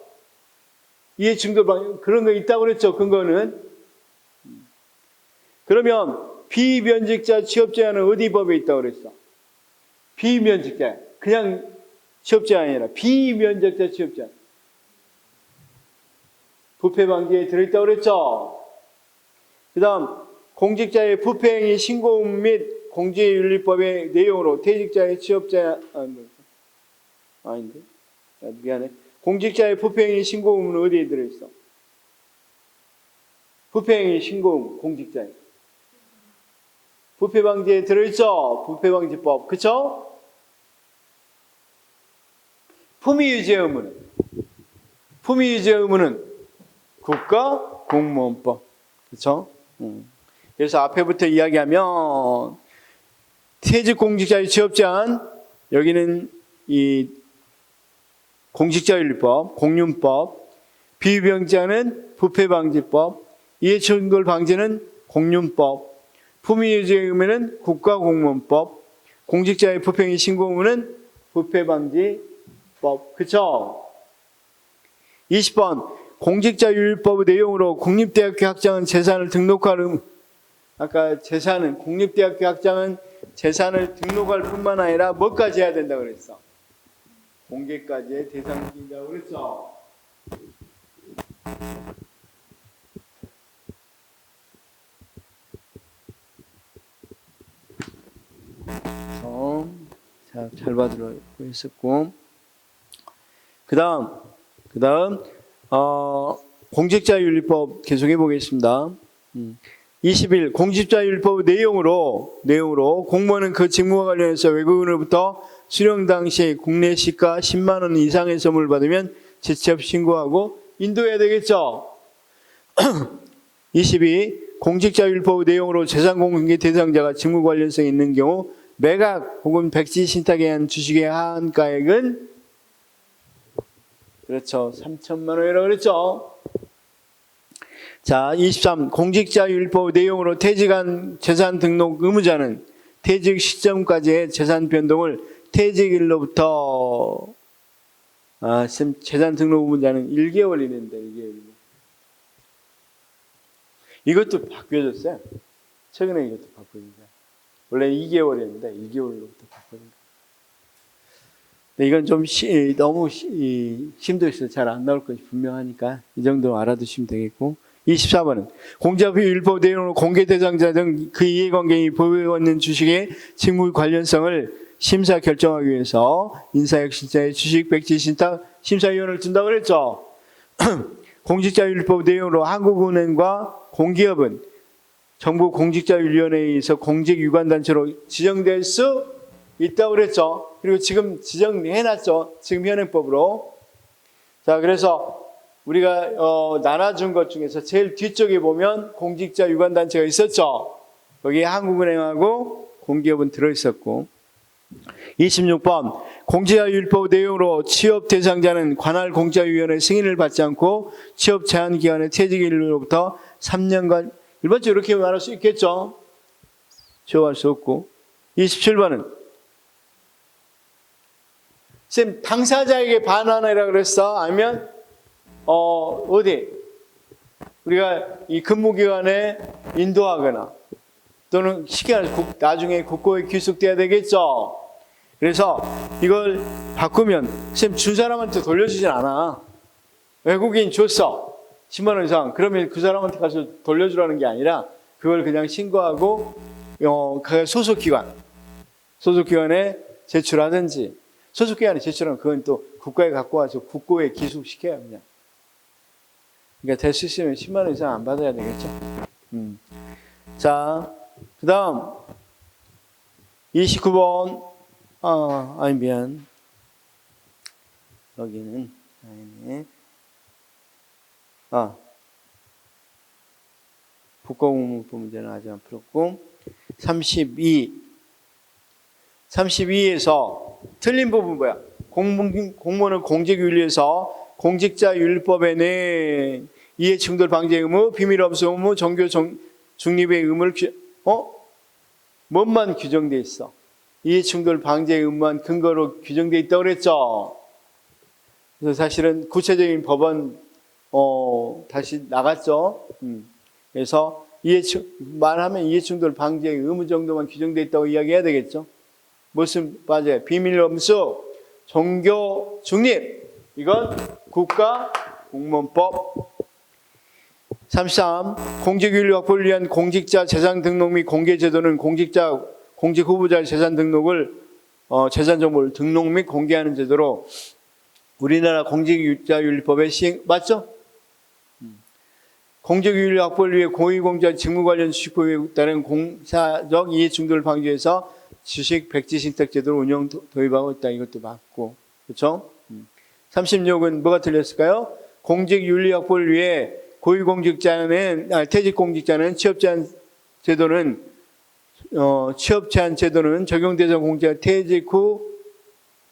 A: 이해충돌 방지 그런 거 있다고 그랬죠? 근거는. 그러면 비면직자 취업 제한은 어디 법에 있다고 그랬어? 비면직자. 그냥 취업 제한이 아니라 비면직자 취업 제한. 부패 방지에 들어있다고 그랬죠? 그 다음 공직자의 부패행위 신고 및 공직윤리법의 내용으로 퇴직자의 취업 제한 아닌데? 미안해. 공직자의 부패행위 신고 의무는 어디에 들어있어? 부패행위 신고 의무, 공직자의. 부패 방지에 들어있죠? 부패 방지법. 그쵸? 품위 유지 의무는? 품위 유지 의무는 국가 공무원법. 그쵸? 그래서 앞에부터 이야기하면 퇴직 공직자의 취업 제한, 여기는 이 공직자윤리법, 공윤법, 비위병자는 부패방지법, 이해충돌 방지는 공윤법, 품위유지 의무는 국가공무원법, 공직자의 부패행위 신고 의무는 부패방지법. 그쵸? 20번 공직자윤리법 내용으로 국립대학교 학장은 재산을 등록할 의무. 아까 재산은 국립대학교 학장은 재산을 등록할 뿐만 아니라 뭐까지 해야 된다고 그랬어? 공개까지의 대상이라고 그랬죠? 자, 잘 받으라고 했었고, 그 다음 공직자윤리법 계속해 보겠습니다. 21. 공직자윤리법 내용으로 공무원은 그 직무와 관련해서 외국인으로부터 수령 당시 국내 시가 10만 원 이상의 선물을 받으면 재취업 신고하고 인도해야 되겠죠. 22. 공직자율법 내용으로 재산 공개 대상자가 직무 관련성이 있는 경우 매각 혹은 백지 신탁에 한 주식의 하한가액은 그렇죠. 3천만 원이라고 그랬죠. 자, 23. 공직자율법 내용으로 퇴직한 재산 등록 의무자는 퇴직 시점까지의 재산 변동을 퇴직일로부터 재산 등록 의무자는 1개월이는데 1개월. 이것도 바뀌어졌어요. 최근에 이것도 바뀌어졌어요. 원래 2개월이었는데 1개월로부터 바뀌어졌어요. 이건 좀 너무 힘도 있어서 잘 안 나올 것이 분명하니까 이 정도 알아두시면 되겠고. 24번은 공제pháp 율법 내용으로 공개 대상자 등 그 이해관계인이 보유하고 있는 주식의 직무 관련성을 심사 결정하기 위해서 인사혁신자의 주식 백지 신탁 심사위원을 둔다고 그랬죠. 공직자율법 내용으로 한국은행과 공기업은 정부공직자위원회에 의해서 공직유관단체로 지정될 수 있다고 그랬죠. 그리고 지금 지정해놨죠. 지금 현행법으로. 자, 그래서 우리가 나눠준 것 중에서 제일 뒤쪽에 보면 공직자유관단체가 있었죠. 거기에 한국은행하고 공기업은 들어있었고. 26번 공직자율법 내용으로 취업 대상자는 관할 공직자위원회 승인을 받지 않고 취업 제한 기간의 퇴직일로부터 3년간 일반적으로 이렇게 말할 수 있겠죠. 취업할 수 없고. 27번은 쌤 당사자에게 반환해라 그랬어? 아니면 어디 우리가 이 근무기간에 인도하거나 또는 시간 나중에 국고에 귀속돼야 되겠죠. 그래서 이걸 바꾸면 쌤 준 사람한테 돌려주진 않아. 외국인 줬어 10만 원 이상. 그러면 그 사람한테 가서 돌려주라는 게 아니라 그걸 그냥 신고하고 그 소속기관에 제출하든지. 소속기관에 제출하면 그건 또 국가에 갖고 와서 국고에 기속시켜요 그냥. 그러니까 될 수 있으면 10만 원 이상 안 받아야 되겠죠. 자, 그 다음 29번 미안. 여기는 아니네. 국가공무법 문제는 아직 안 풀었고 32에서 틀린 부분 뭐야? 공무원은 공직윤리에서 공직자윤리법에는 이해충돌 방지 의무, 비밀엄수 의무, 종교 중립의 의무를 뭐만 규정돼 있어? 이해충돌 방지 의무만 근거로 규정돼 있다고 그랬죠. 그래서 사실은 구체적인 법은 다시 나갔죠. 그래서 말하면 이해충돌 방지의 의무 정도만 규정돼 있다고 이야기해야 되겠죠. 무슨 빠져요? 비밀엄수, 종교 중립. 이건 국가공무원법. 33. 공직윤리 확보를 위한 공직자 재산 등록 및 공개 제도는 공직 후보자의 재산 등록을 재산 정보를 등록 및 공개하는 제도로 우리나라 공직자윤리법에 시행 맞죠? 공직윤리 확보를 위해 고위공직자 직무 관련 주식 보유에 따른 공사적 이해충돌 방지에서 주식 백지 신탁 제도를 운영 도입하고 있다. 이것도 맞고. 그렇죠? 36은 뭐가 틀렸을까요? 공직 윤리 확보를 위해 퇴직 공직자는 취업 제한 제도는 적용 대상 공직자 퇴직 후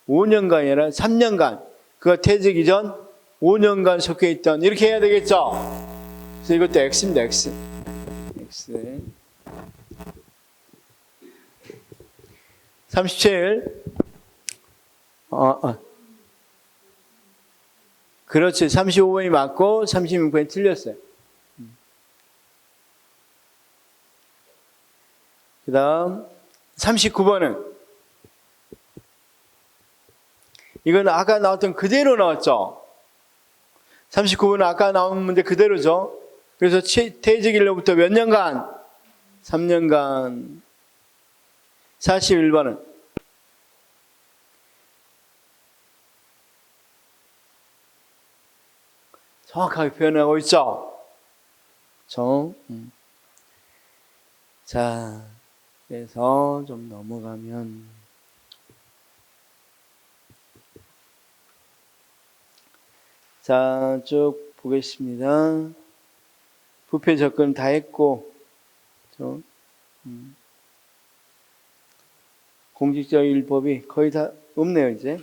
A: 5년간이 아니라 3년간 그가 퇴직 이전 5년간 속해 있던 이렇게 해야 되겠죠? 그래서 이것도 X입니다. X. 37. 그렇지. 35번이 맞고 36번이 틀렸어요. 그 다음 39번은 이건 아까 나왔던 그대로 나왔죠. 39번은 아까 나온 문제 그대로죠. 그래서 퇴직일로부터 몇 년간? 3년간. 41번은 정확하게 표현하고 있죠. 자, 그래서 좀 넘어가면 자, 쭉 보겠습니다. 부패 접근 다 했고, 공직자율법이 거의 다 없네요, 이제.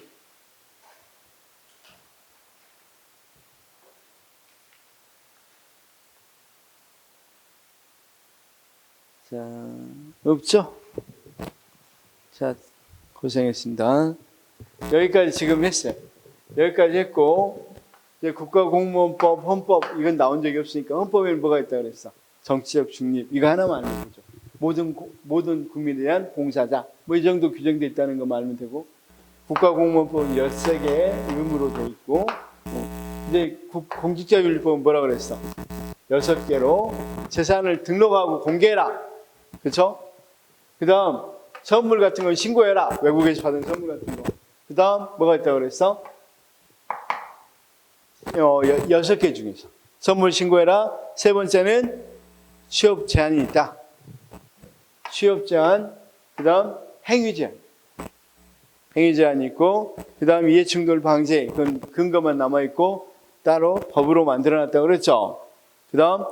A: 자, 없죠? 자, 고생했습니다. 여기까지 지금 했어요. 여기까지 했고, 이제 국가공무원법, 헌법, 이건 나온 적이 없으니까 헌법에는 뭐가 있다고 그랬어? 정치적 중립, 이거 하나만 알면 되죠. 모든 국민에 대한 봉사자, 뭐 이 정도 규정되어 있다는 거 알면 되고, 국가공무원법 13개의 의무로 되어 있고, 이제 공직자윤리법은 뭐라 그랬어? 6개로 재산을 등록하고 공개해라. 그렇죠? 그 다음 선물 같은 건 신고해라. 외국에서 받은 선물 같은 거. 그 다음 뭐가 있다고 그랬어? 6개 중에서 선물 신고해라. 세 번째는 취업 제한이 있다. 취업 제한. 그 다음 행위 제한. 행위 제한이 있고, 그 다음 이해충돌 방지. 그건 근거만 남아있고 따로 법으로 만들어놨다고 그랬죠. 그 다음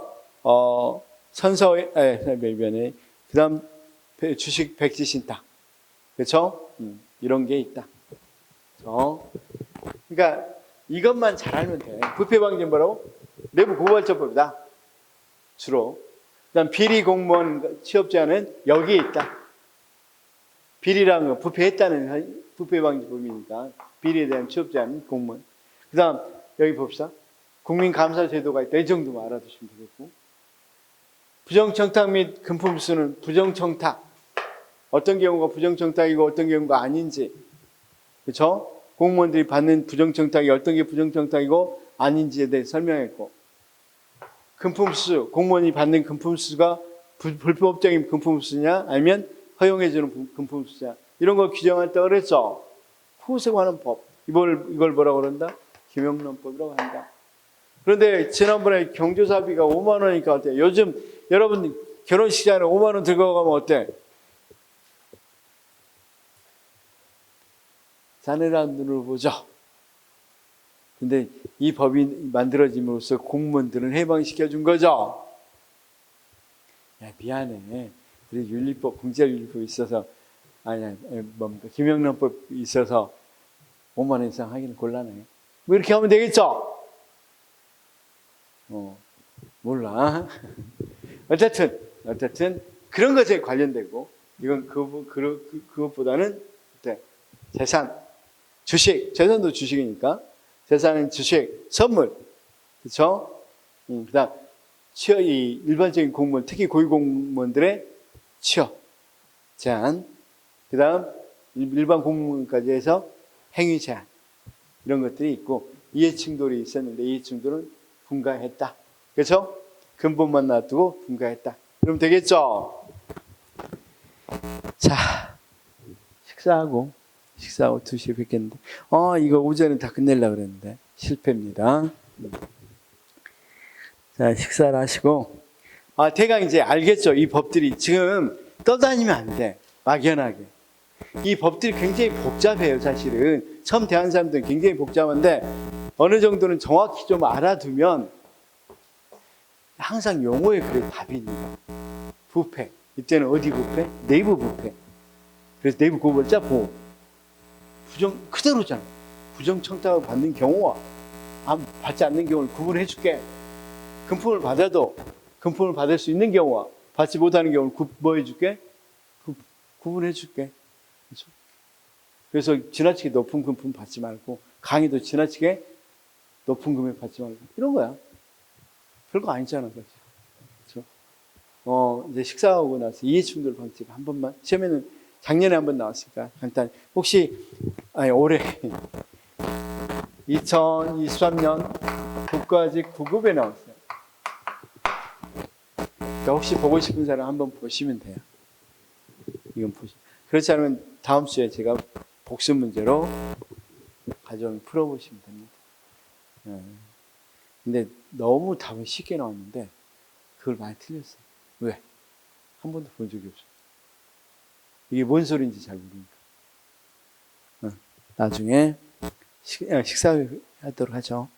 A: 선서변에 그 다음 주식 백지 신탁. 그렇죠? 이런 게 있다. 그러니까 이것만 잘 알면 돼. 부패 방지 뭐라고? 내부 고발처법이다. 주로. 그다음 비리 공무원 취업 제한은 여기에 있다. 비리라는 건 부패했다는 부패 방지법이니까 비리에 대한 취업 제한 공무원. 그다음 여기 봅시다. 국민감사 제도가 있다. 이 정도만 알아두시면 되겠고. 부정청탁 및 금품수는 부정청탁. 어떤 경우가 부정청탁이고 어떤 경우가 아닌지. 그렇죠? 공무원들이 받는 부정청탁이 어떤 게 부정청탁이고 아닌지에 대해 설명했고. 금품수, 공무원이 받는 금품수가 불법적인 금품수냐 아니면 허용해주는 금품수냐. 이런 걸 규정한다고 그랬죠. 후세 관한 법. 이걸 뭐라고 그런다? 김영란법이라고 한다. 그런데 지난번에 경조사비가 5만 원이니까 어때요? 요즘 여러분 결혼식장에 5만 원 들고 가면 어때? 자네란 눈으로 보죠. 근데 이 법이 만들어짐으로써 공무원들은 해방시켜준 거죠. 야, 미안해. 우리 윤리법, 공직자윤리법이 있어서, 뭡니까? 김영란법이 있어서 5만 원 이상 하기는 곤란해. 뭐 이렇게 하면 되겠죠? 몰라. 어쨌든 그런 것에 관련되고 이건 그것보다는 재산, 주식, 재산도 주식이니까 재산은 주식, 선물, 그렇죠? 그다음 이 일반적인 공무원, 특히 고위공무원들의 취업 제한, 그다음 일반 공무원까지 해서 행위 제한 이런 것들이 있고 이해충돌이 있었는데 이해충돌은 분가했다. 그렇죠? 근본만 놔두고 분가했다. 그럼 되겠죠? 자, 식사하고 2시에 뵙겠는데 이거 오전에 다 끝내려고 그랬는데 실패입니다. 자, 식사를 하시고 대강 이제 알겠죠? 이 법들이 지금 떠다니면 안 돼. 막연하게. 이 법들이 굉장히 복잡해요. 사실은 처음 대한 사람들은 굉장히 복잡한데 어느 정도는 정확히 좀 알아두면 항상 용어에 그래 답이 있는 거야. 부패. 이때는 어디 부패? 내부 부패. 그래서 내부 고발자 보호. 그대로잖아. 부정청탁을 받는 경우와 받지 않는 경우를 구분해 줄게. 금품을 받아도 금품을 받을 수 있는 경우와 받지 못하는 경우를 뭐 해줄게? 구분해 줄게. 그렇죠? 그래서 지나치게 높은 금품 받지 말고 강의도 지나치게 높은 금액 받지 말고 이런 거야. 별거 아니잖아. 그렇죠? 이제 식사하고 나서 이해충돌 방지가 한 번만 시험에는 작년에 한 번 나왔으니까 간단. 혹시 올해 2023년 국가직 9급에 나왔어요. 그러니까 혹시 보고 싶은 사람 한번 보시면 돼요. 이건 그렇지 않으면 다음 주에 제가 복습 문제로 가져오면 풀어보시면 됩니다. 근데 너무 답은 쉽게 나왔는데 그걸 많이 틀렸어요. 왜? 한 번도 본 적이 없어요. 이게 뭔 소리인지 잘 모르니까. 나중에 식사하도록 하죠.